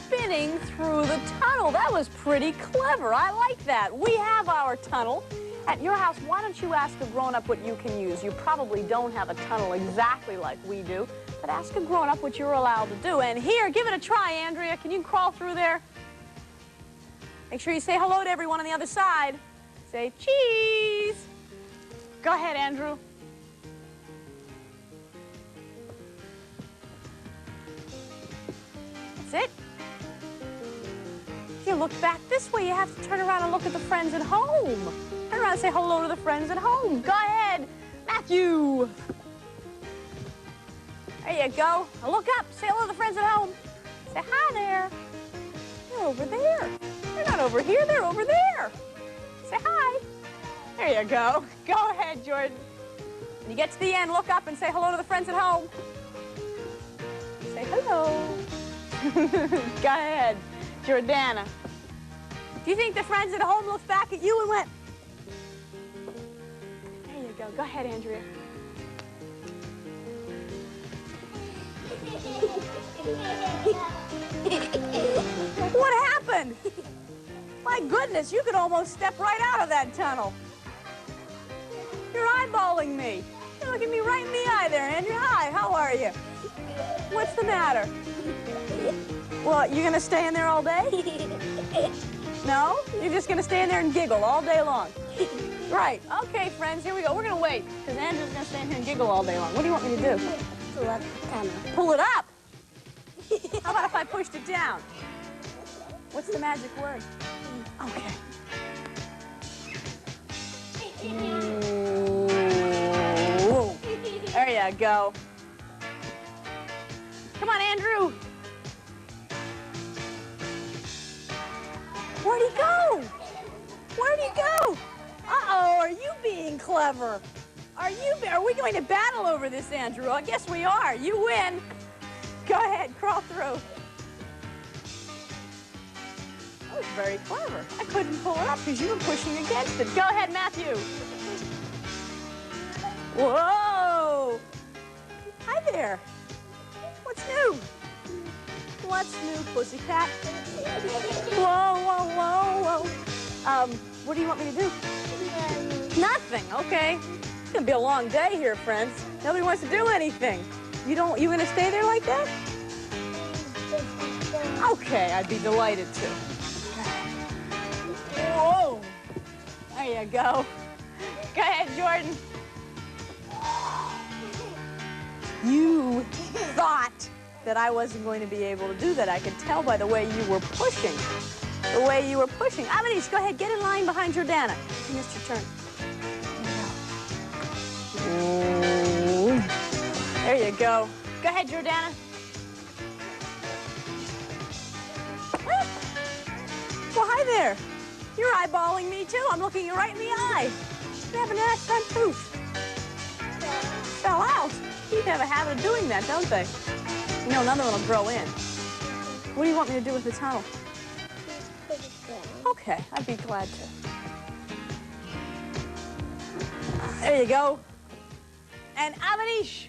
Spinning through the tunnel. That was pretty clever. I like that. We have our tunnel. At your house, why don't you ask a grown-up what you can use? You probably don't have a tunnel exactly like we do, but ask a grown-up what you're allowed to do. And here, give it a try, Andrea. Can you crawl through there? Make sure you say hello to everyone on the other side. Say cheese. Go ahead, Andrew. That's it. If you look back this way, you have to turn around and look at the friends at home. Turn around and say hello to the friends at home. Go ahead, Matthew. There you go. Now look up. Say hello to the friends at home. Say hi there. They're over there. They're not over here. They're over there. Say hi. There you go. Go ahead, Jordan. When you get to the end, look up and say hello to the friends at home. Say hello. Go ahead, Jordana. Do you think the friends at home looked back at you and went, there you go. Go ahead, Andrea. What happened? My goodness, you could almost step right out of that tunnel. You're eyeballing me. You're looking me right in the eye there, Andrea. Hi, how are you? What's the matter? Well, you're going to stay in there all day? No? You're just going to stay in there and giggle all day long? Right. Okay, friends, here we go. We're going to wait, because Andrew's going to stand here and giggle all day long. What do you want me to do? Pull up the tunnel. Pull it up? How about if I pushed it down? What's the magic word? Okay. Ooh. There you go. Come on, Andrew. Where'd he go? Where'd he go? Uh-oh, are you being clever? Are we going to battle over this, Andrew? I guess we are. You win. Go ahead, crawl through. That was very clever. I couldn't pull it up because you were pushing against it. Go ahead, Matthew. Whoa! Hi there. What's new? What's new, pussycat? Whoa, whoa, whoa, whoa. What do you want me to do? Nothing, okay. It's gonna be a long day here, friends. Nobody wants to do anything. You gonna stay there like that? Okay, I'd be delighted to. Whoa! There you go. Go ahead, Jordan. You thought that I wasn't going to be able to do that. I could tell by the way you were pushing. The way you were pushing. Avanish, go ahead, get in line behind Jordana. You missed your turn. Ooh. There you go. Go ahead, Jordana. Well, hi there. You're eyeballing me, too. I'm looking you right in the eye. You have a nice front tooth. Fell out. People have a habit of doing that, don't they? You know, another one will grow in. What do you want me to do with the tunnel? Okay, I'd be glad to. There you go. And Avanish.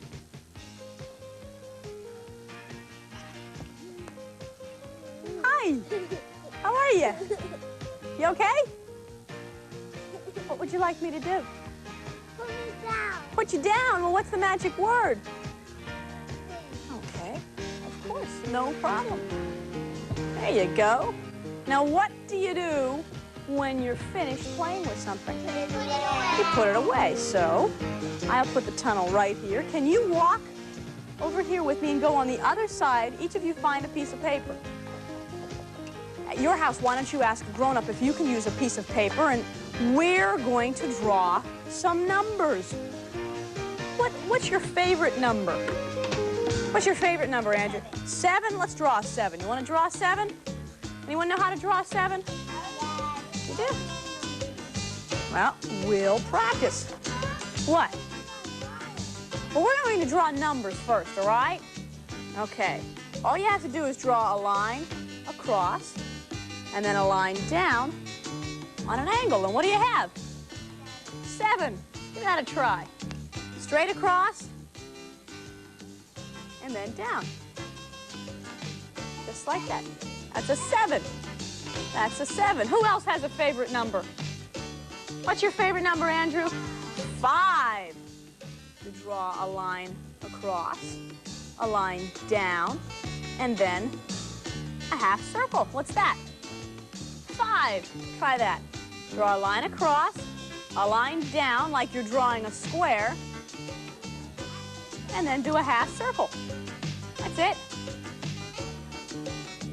Hi. How are you? You okay? What would you like me to do? Put me down. Put you down? Well, what's the magic word? Okay, of course, no problem. There you go. Now, what do you do when you're finished playing with something? Put it away. You put it away. So, I'll put the tunnel right here. Can you walk over here with me and go on the other side? Each of you find a piece of paper. At your house, why don't you ask a grown-up if you can use a piece of paper, and we're going to draw some numbers. What's your favorite number? What's your favorite number, Andrew? 7? Let's draw a 7. You want to draw a 7? Anyone know how to draw a 7? You do? Well, we'll practice. What? Well, we're going to draw numbers first, all right? Okay. All you have to do is draw a line across and then a line down on an angle. And what do you have? 7. Give that a try. Straight across and then down. Just like that. That's a 7. That's a 7. Who else has a favorite number? What's your favorite number, Andrew? 5. You draw a line across, a line down, and then a half circle. What's that? 5. Try that. Draw a line across, a line down like you're drawing a square, and then do a half circle. That's it.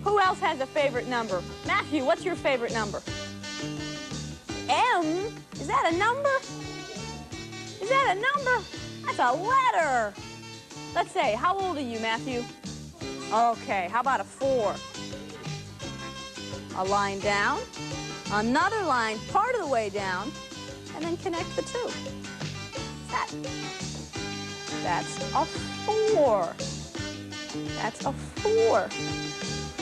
Who else has a favorite number? Matthew, what's your favorite number? M? Is that a number? Is that a number? That's a letter. Let's say, how old are you, Matthew? Okay, how about a 4? A line down, another line part of the way down, and then connect the 2. That's a 4. That's a 4.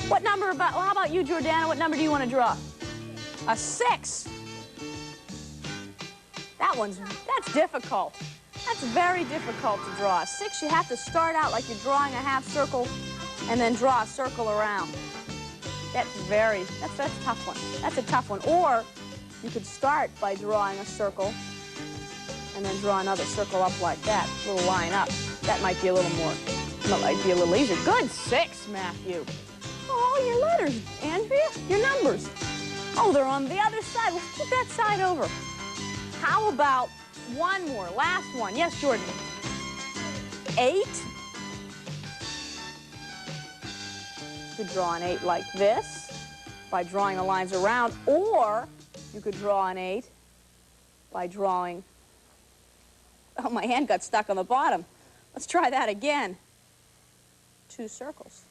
What number about, well, how about you, Jordana? What number do you want to draw? A 6. That's difficult. That's very difficult to draw. A 6, you have to start out like you're drawing a half circle and then draw a circle around. That's a tough one. That's a tough one. Or you could start by drawing a circle and then draw another circle up like that, a little line up. That might be a little more, might be a little easier. Good 6, Matthew. Oh, your letters, Andrea, your numbers. Oh, they're on the other side. Let's put that side over. How about one more, last one? Yes, Jordan. 8. You could draw an 8 like this. by drawing the lines around, or you could draw an 8 by drawing... Oh, my hand got stuck on the bottom. Let's try that again. 2 circles,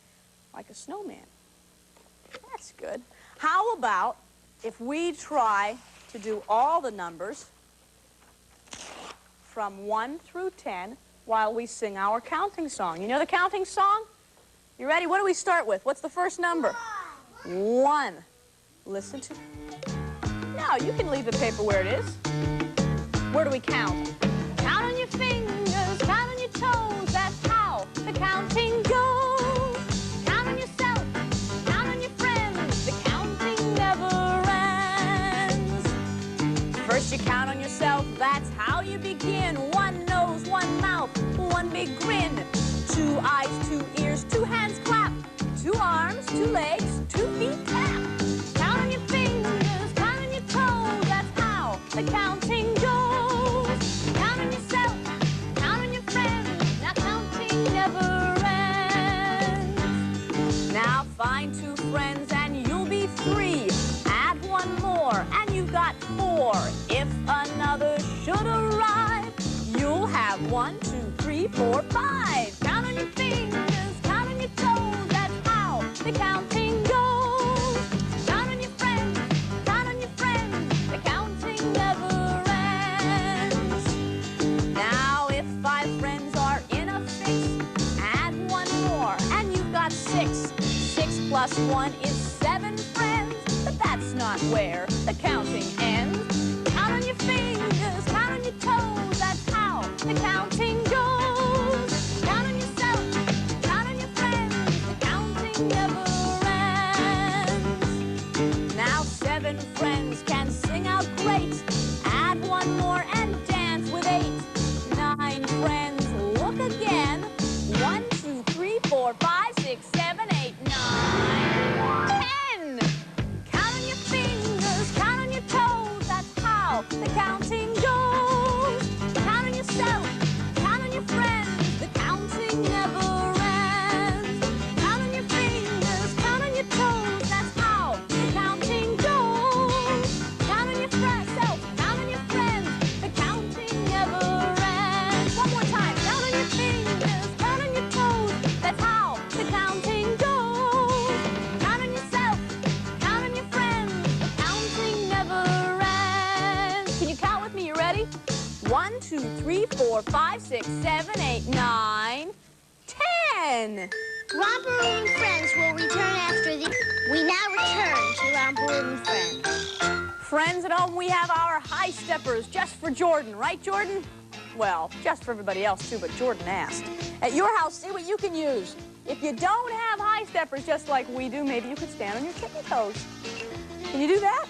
like a snowman. That's good. How about if we try to do all the numbers from 1 through 10 while we sing our counting song? You know the counting song? You ready? What do we start with? What's the first number? 1. Listen to... No, you can leave the paper where it is. Where do we count? Count on your fingers, count on your toes. That's how the counting goes. Count on yourself, count on your friends. The counting never ends. First you count on yourself, that's how you begin. 1 nose, 1 mouth, 1 big grin. 2 eyes, 2 ears, 2 hands clap. 2 arms, 2 legs, 2 feet tap. Count on your fingers, count on your toes. That's how the counting goes. Count on yourself, count on your friends. Now counting never ends. Now find 2 friends and you'll be 3. Add 1 more and you've got 4. If another should arrive, you'll have 1, 2, 3, 4, 5. Count on your fingers, count on your toes. That's how the counting goes. Count on your friends, count on your friends. The counting never ends. Now if 5 friends are in a fix, add 1 more and you've got 6. 6 plus 1 is 7 friends, but that's not where the counting ends. Count on your fingers, count on your toes. That's how the counting goes. Count on yourself, count on your friends. The counting never ends. Now 7 friends can sing out great. Add 1 more and dance with 8. 9 friends, look again. 1, 2, 3, 4, 5, 6, 7, 8, 9, 10. Count on your fingers, count on your toes. That's how the counting goes. Count on yourself, count on your friends. The counting never ends. Count on your fingers, count on your toes. That's how the counting goes. Count on yourself, count on your friends. The counting never ends. One more time. Count on your fingers, count on your toes. That's how the counting goes. Count on yourself, count on your friends. The counting never ends. Can you count with me? You ready? 1, 2, 3, 4, 5, 6, 7, 8, 9, 10. Romper Room Friends will return after the... We now return to Romper Room Friends. Friends at home, we have our high steppers just for Jordan. Right, Jordan? Well, just for everybody else, too, but Jordan asked. At your house, see what you can use. If you don't have high steppers just like we do, maybe you could stand on your tippy toes. Can you do that?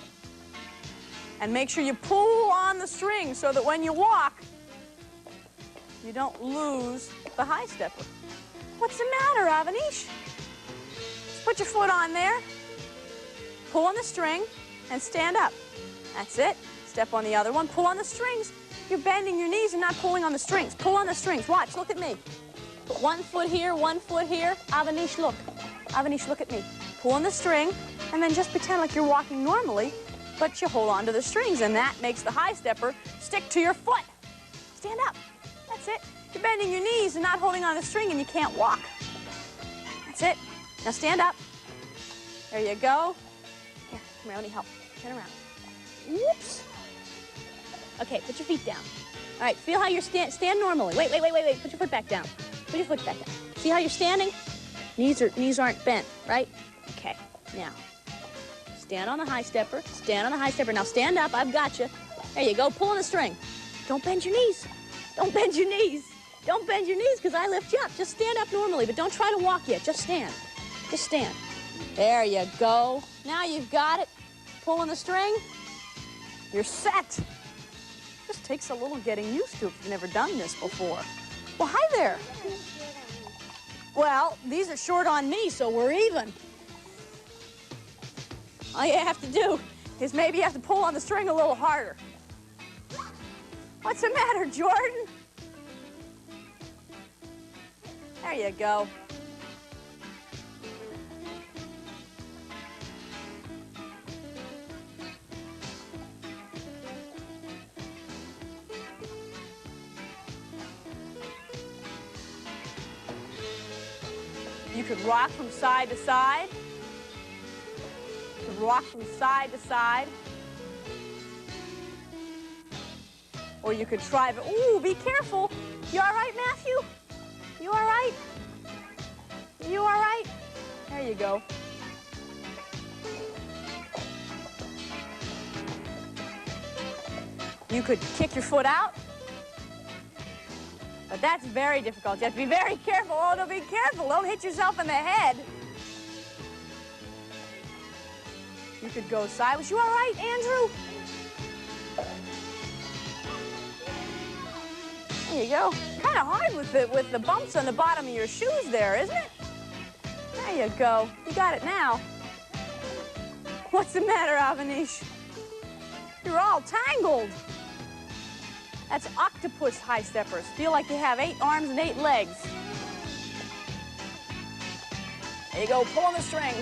And make sure you pull on the string so that when you walk, you don't lose the high stepper. What's the matter, Avanish? Just put your foot on there, pull on the string, and stand up. That's it. Step on the other one, pull on the strings. You're bending your knees and not pulling on the strings. Pull on the strings. Watch, look at me. Put 1 foot here, 1 foot here. Avanish, look. Avanish, look at me. Pull on the string, and then just pretend like you're walking normally, but you hold on to the strings, and that makes the high stepper stick to your foot. Stand up. That's it. You're bending your knees and not holding on to the string, and you can't walk. That's it. Now stand up. There you go. Here, come here, let me help. Turn around. Whoops. Okay, put your feet down. All right, feel how you're stand normally. Wait. Put your foot back down. Put your foot back down. See how you're standing? Knees aren't bent, right? Okay, now. Stand on the high stepper. Stand on the high stepper. Now stand up. I've got you. There you go. Pull on the string. Don't bend your knees. Don't bend your knees. Don't bend your knees because I lift you up. Just stand up normally, but don't try to walk yet. Just stand. Just stand. There you go. Now you've got it. Pull on the string. You're set. Just takes a little getting used to if you've never done this before. Well, hi there. Well, these are short on me, so we're even. All you have to do is maybe you have to pull on the string a little harder. What's the matter, Jordan? There you go. You could rock from side to side. You could rock from side to side. Or you could try it. Ooh, be careful. You all right, Matthew? You all right? You all right? There you go. You could kick your foot out. But that's very difficult. You have to be very careful. Oh, no, be careful. Don't hit yourself in the head. You could go sideways. You all right, Andrew? There you go. Kind of hard with the bumps on the bottom of your shoes there, isn't it? There you go. You got it now. What's the matter, Avanish? You're all tangled. That's octopus high steppers. Feel like you have 8 arms and 8 legs. There you go, pull on the string.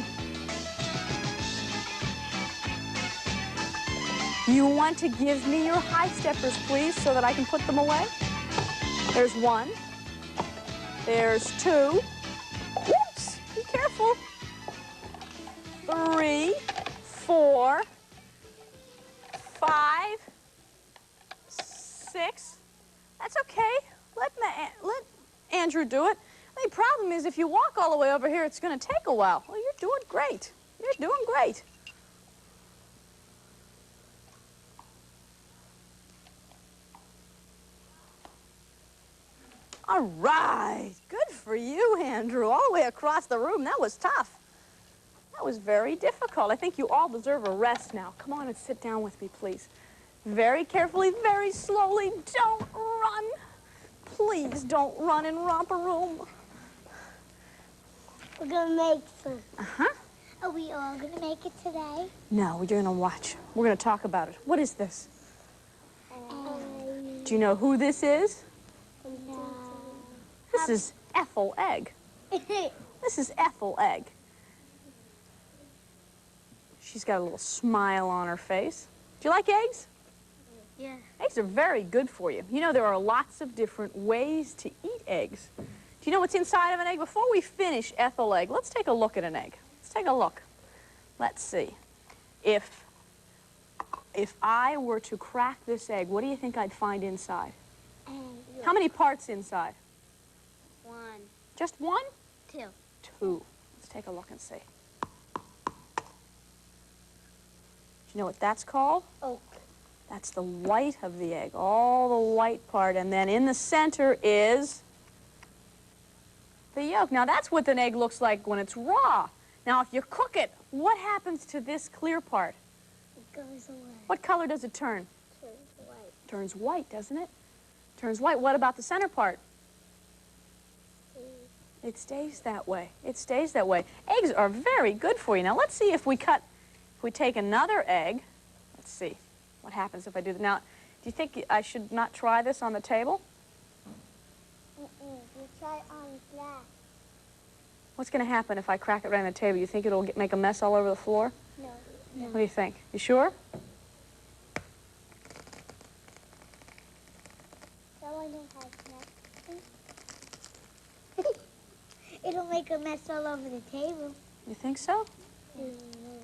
You want to give me your high steppers, please, so that I can put them away? There's 1. There's 2. Whoops, be careful. 3, 4, 5, 6. That's okay. Let Andrew do it. The problem is if you walk all the way over here, it's going to take a while. Well, you're doing great. You're doing great. All right. Good for you, Andrew. All the way across the room. That was tough. That was very difficult. I think you all deserve a rest now. Come on and sit down with me, please. Very carefully, very slowly. Don't run. Please don't run in Romper Room. We're going to make some. Uh-huh. Are we all going to make it today? No, we're going to watch. We're going to talk about it. What is this? Do you know who this is? No. This is Ethel Egg. This is Ethel Egg. She's got a little smile on her face. Do you like eggs? Yeah. Eggs are very good for you. You know, there are lots of different ways to eat eggs. Do you know what's inside of an egg? Before we finish Ethel Egg, let's take a look at an egg. Let's take a look. Let's see. If I were to crack this egg, what do you think I'd find inside? How many parts inside? 1. Just 1? 2. 2. Let's take a look and see. Do you know what that's called? Yolk. That's the white of the egg, all the white part. And then in the center is the yolk. Now, that's what an egg looks like when it's raw. Now, if you cook it, what happens to this clear part? It goes away. What color does it turn? Turns white. Turns white, doesn't it? Turns white. What about the center part? It stays that way. It stays that way. Eggs are very good for you. Now, let's see if we take another egg. Let's see what happens if I do that. Now, do you think I should not try this on the table? You try on black. What's going to happen if I crack it right on the table? You think it'll make a mess all over the floor? No. What do you think? You sure? That one don't have nothing. It'll make a mess all over the table. You think so?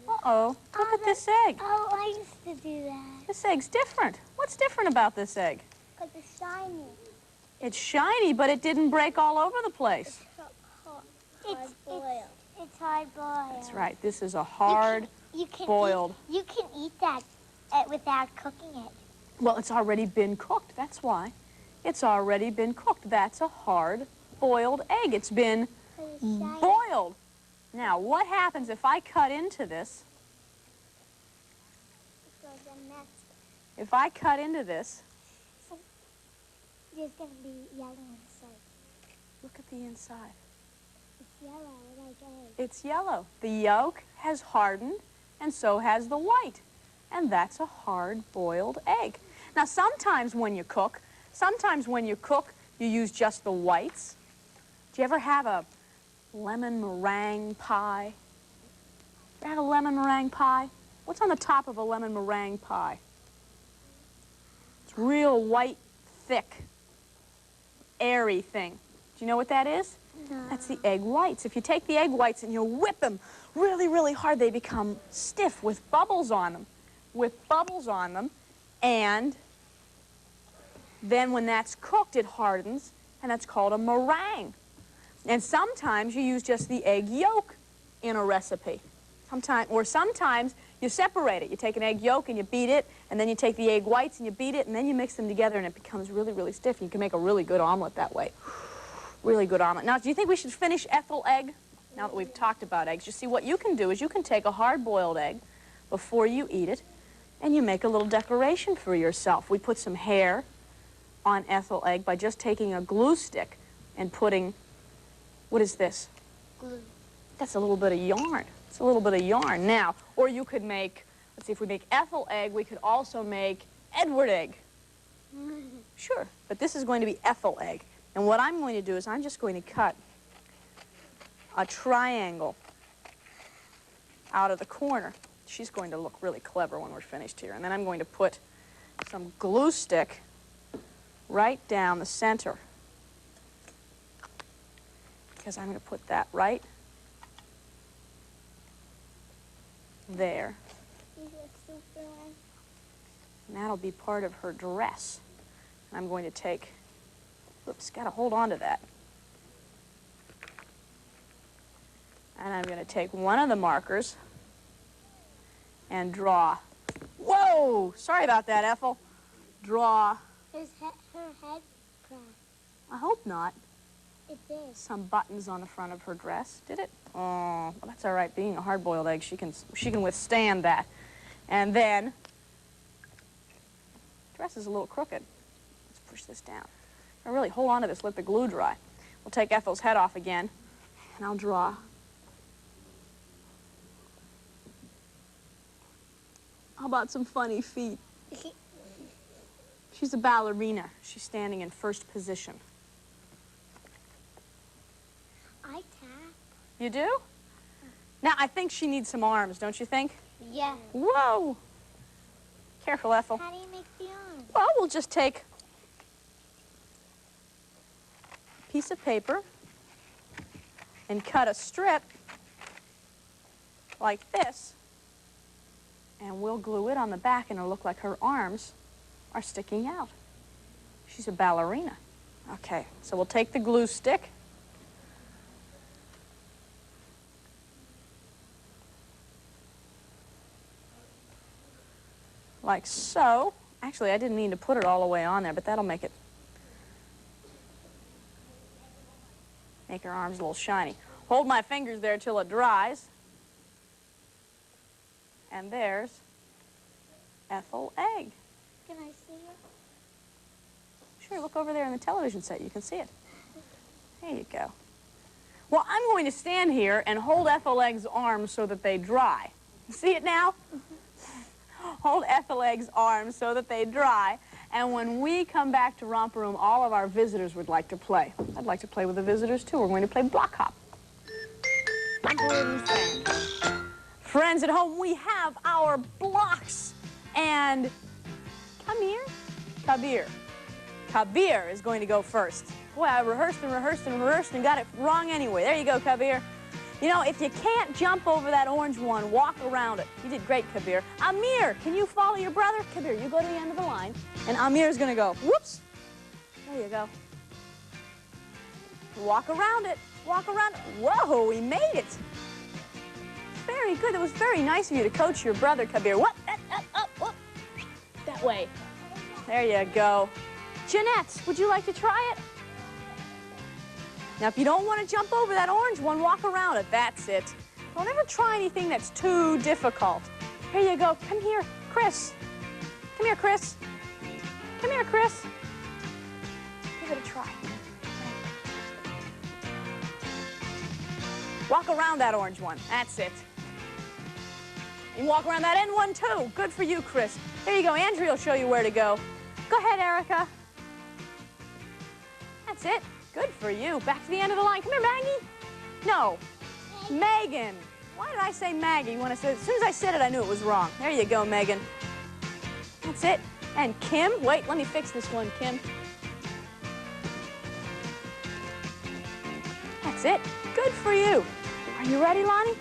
Uh-oh. Look at this egg. Oh, I used to do that. This egg's different. What's different about this egg? Because it's shiny. It's shiny, but it didn't break all over the place. It's hard boiled. That's right. This is a hard boiled. You can eat that without cooking it. Well, it's already been cooked. That's why. It's already been cooked. That's a hard boiled egg. It's been boiled. Now, what happens if I cut into this? If I cut into this, there's going to be yellow inside. look at the inside. It's yellow like egg. It's yellow. The yolk has hardened, and so has the white. And that's a hard-boiled egg. Now, sometimes when you cook, you use just the whites. Do you ever have a lemon meringue pie? Ever have a lemon meringue pie? What's on the top of a lemon meringue pie? It's real white, thick, airy thing. Do you know what that is? That's the egg whites. If you take the egg whites and you whip them really, really hard, they become stiff with bubbles on them. With bubbles on them. And then when that's cooked, it hardens, and that's called a meringue. And sometimes you use just the egg yolk in a recipe. Sometimes you separate it. You take an egg yolk and you beat it, and then you take the egg whites and you beat it, and then you mix them together, and it becomes really, really stiff. You can make a really good omelet that way. Really good omelet. Now, do you think we should finish Ethel egg? Now that we've talked about eggs, you see, what you can do is you can take a hard-boiled egg before you eat it, and you make a little decoration for yourself. We put some hair on Ethel egg by just taking a glue stick and putting, what is this? Glue. That's a little bit of yarn. It's a little bit of yarn. Now, or you could make, let's see, if we make Ethel egg, we could also make Edward egg. Sure, but this is going to be Ethel egg. And what I'm going to do is I'm just going to cut a triangle out of the corner. She's going to look really clever when we're finished here. And then I'm going to put some glue stick right down the center, because I'm going to put that right there. And that'll be part of her dress. And I'm going to take, oops, got to hold on to that. And I'm going to take one of the markers and draw, whoa, sorry about that, Ethel. Draw, Her head cracked. I hope not, It did. some buttons on the front of her dress. Did it? Oh, well, that's all right. Being a hard-boiled egg, she can withstand that. And then, the dress is a little crooked. Let's push this down. Now really hold on to this, let the glue dry. We'll take Ethel's head off again, and I'll draw. How about some funny feet? She's a ballerina. She's standing in first position. I tap. You do? Now, I think she needs some arms, don't you think? Yeah. Whoa! Careful, Ethel. How do you make the arms? Well, we'll just take a piece of paper and cut a strip like this, and we'll glue it on the back, and it'll look like her arms are sticking out. She's a ballerina. Okay, so we'll take the glue stick. Like so. Actually, I didn't mean to put it all the way on there, but that'll make her arms a little shiny. Hold my fingers there till it dries. And there's Ethel egg. Can I see it? Sure, look over there in the television set. You can see it. There you go. Well, I'm going to stand here and hold Ethel egg's arms so that they dry. See it now? Hold Ethel egg's arms so that they dry. And when we come back to Romper Room, all of our visitors would like to play. I'd like to play with the visitors, too. We're going to play block hop. Romper Room friends. Friends at home, we have our blocks. And come here, Kabir. Kabir is going to go first. Boy, I rehearsed and rehearsed and rehearsed and got it wrong anyway. There you go, Kabir. You know, if you can't jump over that orange one, walk around it. You did great, Kabir. Amir, can you follow your brother? Kabir, you go to the end of the line, and Amir's going to go, whoops. There you go. Walk around it. Walk around it. Whoa, he made it. Very good. That was very nice of you to coach your brother, Kabir. What? Up, whoop. That way. There you go. Jeanette, would you like to try it? Now, if you don't want to jump over that orange one, walk around it. That's it. Don't ever try anything that's too difficult. Here you go. Come here, Chris. Come here, Chris. Come here, Chris. Give it a try. Walk around that orange one. That's it. And walk around that end one, too. Good for you, Chris. There you go. Andrea will show you where to go. Go ahead, Erica. That's it. Good for you. Back to the end of the line. Come here, Maggie. No. Megan. Why did I say Maggie when I said it? As soon as I said it, I knew it was wrong. There you go, Megan. That's it. And Kim. Wait, let me fix this one, Kim. That's it. Good for you. Are you ready, Lonnie?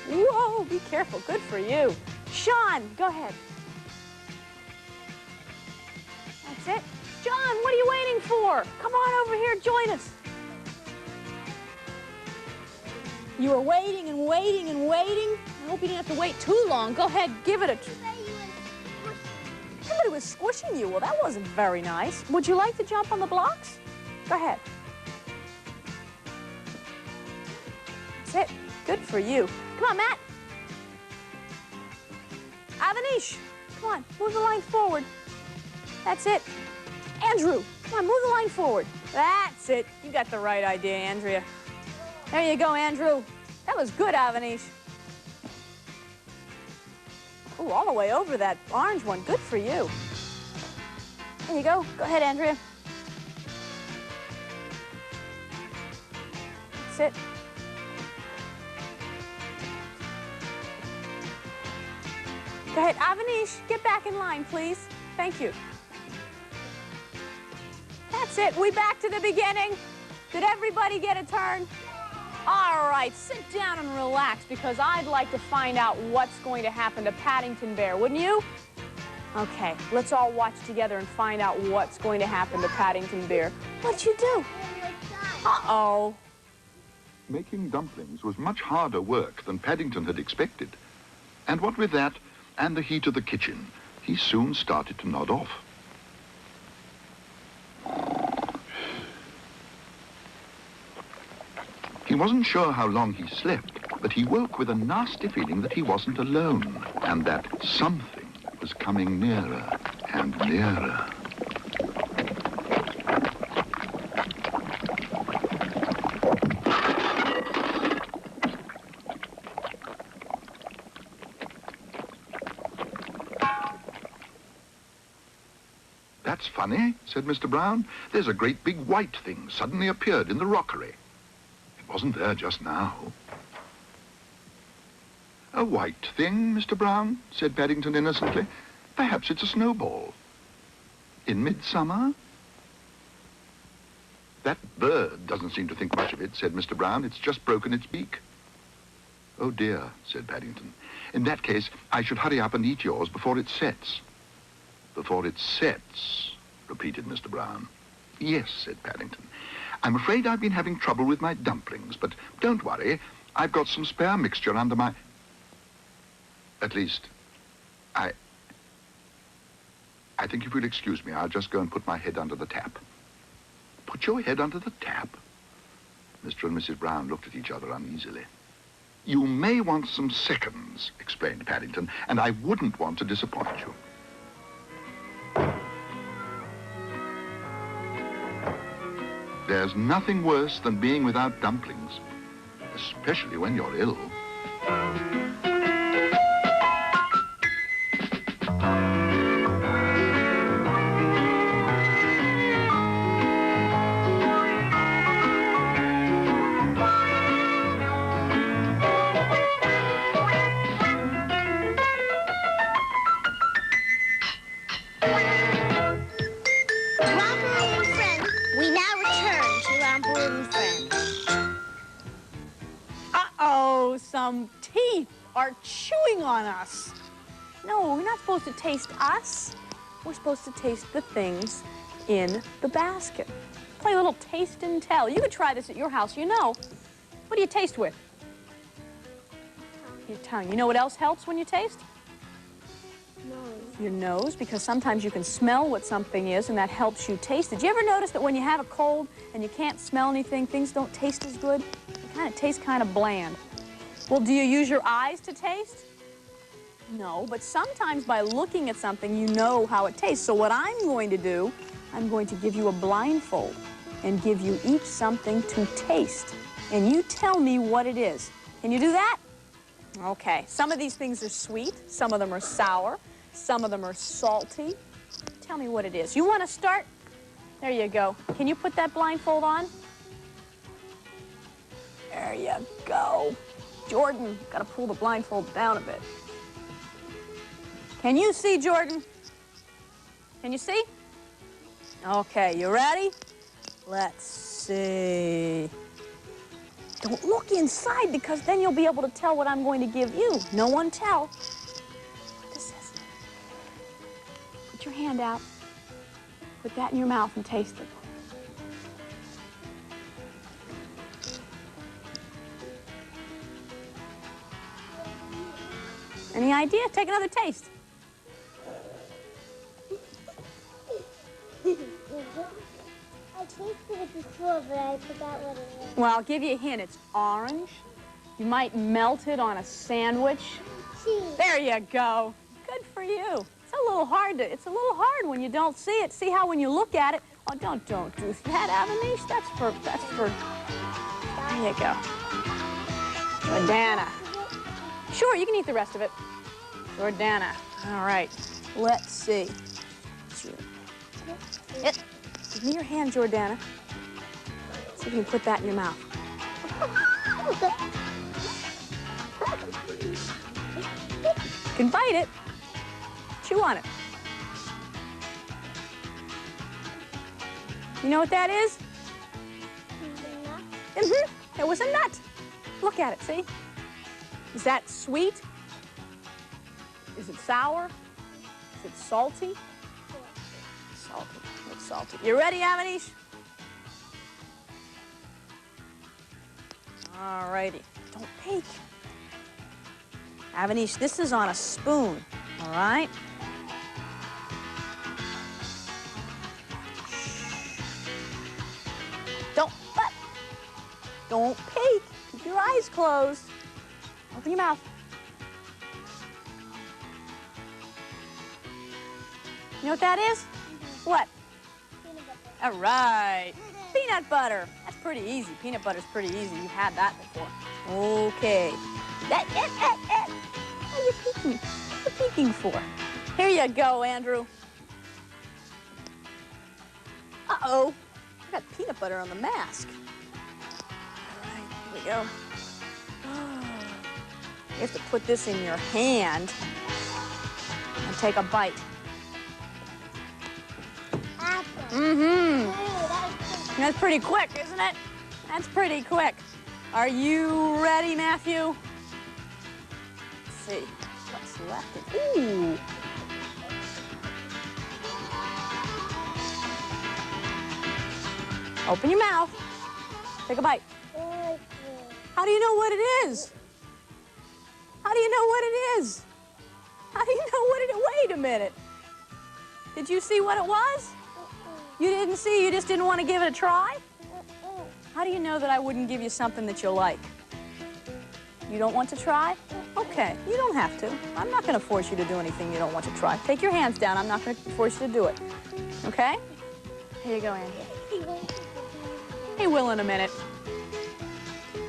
Whoa, be careful. Good for you. Sean, go ahead. That's it. John, what are you waiting for? Come on over here, join us. You were waiting and waiting and waiting. I hope you didn't have to wait too long. Go ahead, give it a try. Somebody was squishing you. Well, that wasn't very nice. Would you like to jump on the blocks? Go ahead. That's it. Good for you. Come on, Matt. Avanish, come on, move the line forward. That's it. Andrew, come on, move the line forward. That's it. You got the right idea, Andrea. There you go, Andrew. That was good, Avanish. Ooh, all the way over that orange one. Good for you. There you go. Go ahead, Andrea. That's it. Go ahead, Avanish, get back in line, please. Thank you. That's it. We back to the beginning. Did everybody get a turn? All right, sit down and relax because I'd like to find out what's going to happen to Paddington Bear, wouldn't you? Okay, let's all watch together and find out what's going to happen to Paddington Bear. What'd you do? Uh-oh. Making dumplings was much harder work than Paddington had expected. And what with that and the heat of the kitchen, he soon started to nod off. He wasn't sure how long he slept, but he woke with a nasty feeling that he wasn't alone and that something was coming nearer and nearer. That's funny, said Mr. Brown. There's a great big white thing suddenly appeared in the rockery. It wasn't there just now. A white thing, Mr. Brown, said Paddington innocently. Perhaps it's a snowball. In midsummer? That bird doesn't seem to think much of it, said Mr. Brown. It's just broken its beak. Oh, dear, said Paddington. In that case, I should hurry up and eat yours before it sets. Before it sets, repeated Mr. Brown. Yes, said Paddington. I'm afraid I've been having trouble with my dumplings, but don't worry. I've got some spare mixture under my... At least, I think if you'll excuse me, I'll just go and put my head under the tap. Put your head under the tap? Mr. and Mrs. Brown looked at each other uneasily. You may want some seconds, explained Paddington, and I wouldn't want to disappoint you. There's nothing worse than being without dumplings, especially when you're ill. Some teeth are chewing on us. No, we're not supposed to taste us. We're supposed to taste the things in the basket. Play a little taste and tell. You could try this at your house, you know. What do you taste with? Your tongue. You know what else helps when you taste? Nose. Your nose, because sometimes you can smell what something is and that helps you taste it. Do you ever notice that when you have a cold and you can't smell anything, things don't taste as good? They kind of taste kind of bland. Well, do you use your eyes to taste? No, but sometimes by looking at something, you know how it tastes. So what I'm going to do, I'm going to give you a blindfold and give you each something to taste. And you tell me what it is. Can you do that? Okay. Some of these things are sweet. Some of them are sour. Some of them are salty. Tell me what it is. You want to start? There you go. Can you put that blindfold on? There you go. Jordan, got to pull the blindfold down a bit. Can you see, Jordan? Can you see? Okay, you ready? Let's see. Don't look inside because then you'll be able to tell what I'm going to give you. No one tell what this is. Put your hand out. Put that in your mouth and taste it. Any idea? Take another taste. I tasted it before, but I forgot what it was. Well, I'll give you a hint. It's orange. You might melt it on a sandwich. Cheese. There you go. Good for you. It's a little hard when you don't see it. See how when you look at it, oh, don't do that, Avanish. That's for, there you go. Jordana. Sure, you can eat the rest of it. Jordana. All right. Let's see. Give me your hand, Jordana. See if you can put that in your mouth. You can bite it. Chew on it. You know what that is? Mm-hmm. It was a nut. Look at it, see? Is that sweet? Is it sour? Is it salty? Salty. It's salty. You ready, Avanish? All righty. Don't peek. Avanish, this is on a spoon, all right? Don't peek. Keep your eyes closed. Open your mouth. You know what that is? What? Peanut butter. All right. Peanut butter. That's pretty easy. Peanut butter's pretty easy. You've had that before. Okay. What are you peeking? What are you peeking for? Here you go, Andrew. Uh-oh. I got peanut butter on the mask. All right, here we go. You have to put this in your hand and take a bite. Apple. Mm-hmm. Ooh, That's pretty quick, isn't it? That's pretty quick. Are you ready, Matthew? Let's see what's left. Ooh. Open your mouth. Take a bite. How do you know what it is? How do you know what it is? How do you know what it is? Wait a minute. Did you see what it was? You didn't see, you just didn't want to give it a try? How do you know that I wouldn't give you something that you'll like? You don't want to try? Okay, you don't have to. I'm not going to force you to do anything you don't want to try. Take your hands down. I'm not going to force you to do it. Okay? Here you go, Andrea. He will in a minute.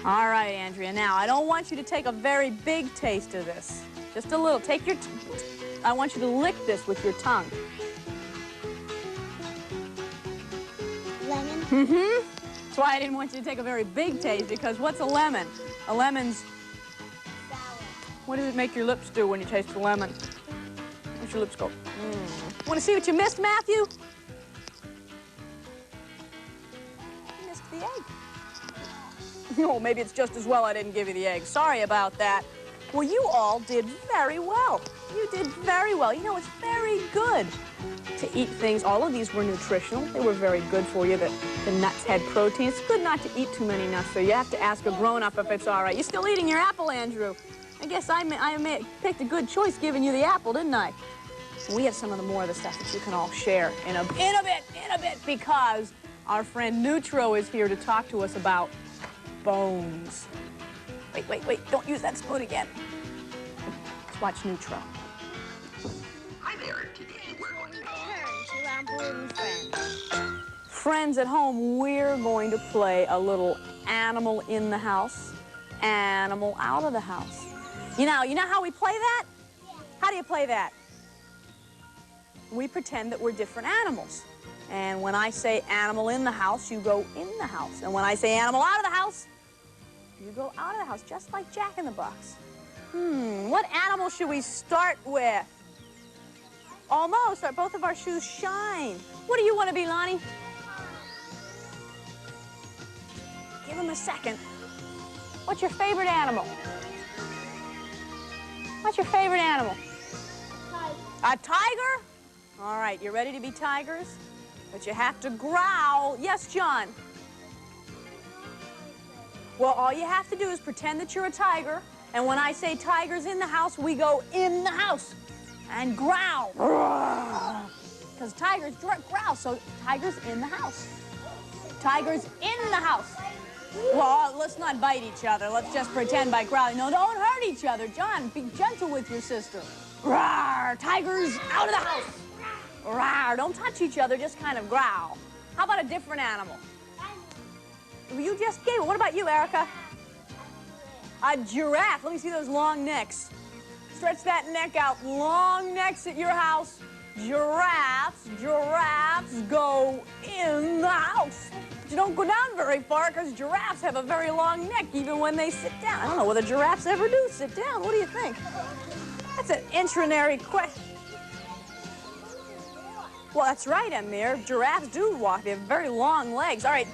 All right, Andrea. Now, I don't want you to take a very big taste of this. Just a little. Take your... I want you to lick this with your tongue. Lemon. Mm-hmm. That's why I didn't want you to take a very big taste, because what's a lemon? A lemon's... Sour. What does it make your lips do when you taste a lemon? What's your lips go? Want to see what you missed, Matthew? You missed the egg. Oh, maybe it's just as well I didn't give you the egg. Sorry about that. Well, you all did very well. You did very well. You know, it's very good to eat things. All of these were nutritional. They were very good for you. The nuts had protein. It's good not to eat too many nuts, so you have to ask a grown-up if it's all right. You're still eating your apple, Andrew. I guess I picked a good choice giving you the apple, didn't I? We have some of the more of the stuff that you can all share in a bit, because our friend Neutro is here to talk to us about bones. Wait, don't use that spoon again. Let's watch Neutro. Hi there, today we're going to... Turn to Romper Room friends. Friends at home, we're going to play a little animal in the house, animal out of the house. You know how we play that? Yeah. How do you play that? We pretend that we're different animals. And when I say animal in the house, you go in the house. And when I say animal out of the house, you go out of the house, just like Jack in the Box. What animal should we start with? Almost. Both of our shoes shine. What do you want to be, Lonnie? Give him a second. What's your favorite animal? What's your favorite animal? A tiger? All right, you ready to be tigers? But you have to growl. Yes, John? Well, all you have to do is pretend that you're a tiger, and when I say tiger's in the house, we go in the house and growl. Because tigers growl, so tiger's in the house. Tiger's in the house. Well, let's not bite each other. Let's just pretend by growling. No, don't hurt each other. John, be gentle with your sister. Rawr, tiger's out of the house. Rawr, don't touch each other, just kind of growl. How about a different animal? You just gave it. What about you, Erica? A giraffe. Let me see those long necks. Stretch that neck out. Long necks at your house. Giraffes go in the house. But you don't go down very far because giraffes have a very long neck even when they sit down. I don't know whether giraffes ever do sit down. What do you think? That's an intronary question. Well, that's right, Amir. Giraffes do walk. They have very long legs. All right.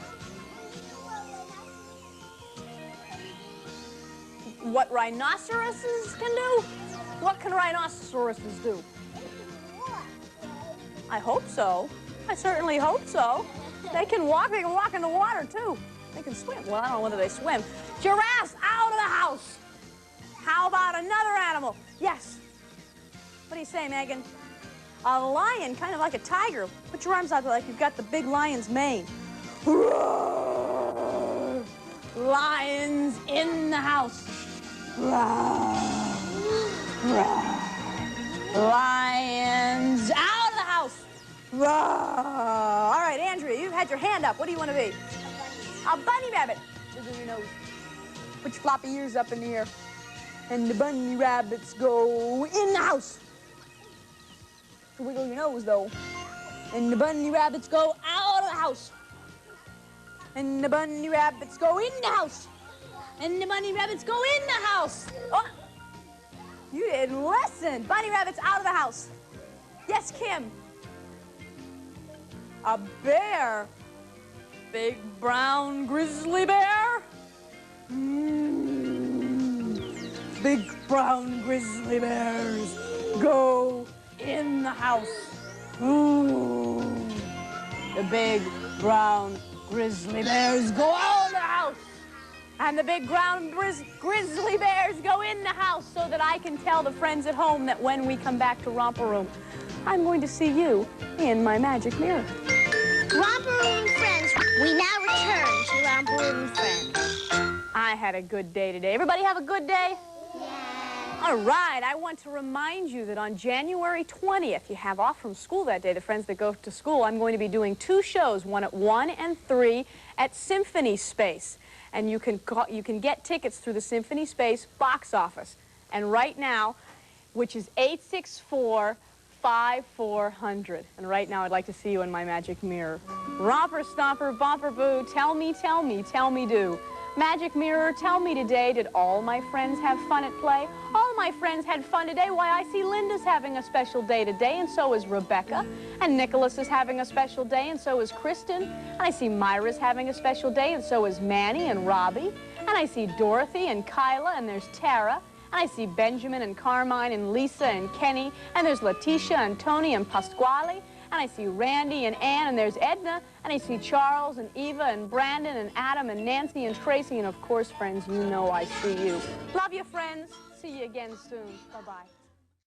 What rhinoceroses can do? What can rhinoceroses do? I hope so. I certainly hope so. They can walk in the water, too. They can swim. Well, I don't know whether they swim. Giraffes out of the house. How about another animal? Yes. What do you say, Megan? A lion, kind of like a tiger. Put your arms out there like you've got the big lion's mane. Roar. Lions in the house. Roar. Roar. Lions out of the house. Roar. All right, Andrea, you've had your hand up. What do you want to be? A bunny rabbit. Wiggle your nose. Put your floppy ears up in the air. And the bunny rabbits go in the house. Wiggle your nose, though. And the bunny rabbits go out of the house. And the bunny rabbits go in the house. And the bunny rabbits go in the house. Oh, you didn't listen. Bunny rabbits out of the house. Yes, Kim. A bear. Big brown grizzly bear. Big brown grizzly bears go in the house. Ooh. The big brown grizzly bears go out of the house. And the big brown grizzly bears go in the house so that I can tell the friends at home that when we come back to Romper Room, I'm going to see you in my magic mirror. Romper Room friends, we now return to Romper Room friends. I had a good day today. Everybody have a good day? All right, I want to remind you that on January 20th, you have off from school that day, the friends that go to school, I'm going to be doing 2 shows, one at 1 and 3 at Symphony Space. And you can get tickets through the Symphony Space box office. And right now, which is 864-5400. And right now, I'd like to see you in my magic mirror. Romper, stomper, bumper, boo, tell me, do. Magic mirror, tell me today, did all my friends have fun at play? All my friends had fun today. Why, I see Linda's having a special day today, and so is Rebecca. And Nicholas is having a special day, and so is Kristen. And I see Myra's having a special day, and so is Manny and Robbie. And I see Dorothy and Kyla, and there's Tara. And I see Benjamin and Carmine and Lisa and Kenny. And there's Letitia and Tony and Pasquale. And I see Randy and Ann, and there's Edna. And I see Charles and Eva and Brandon and Adam and Nancy and Tracy. And, of course, friends, you know I see you. Love you, friends. See you again soon. Bye-bye.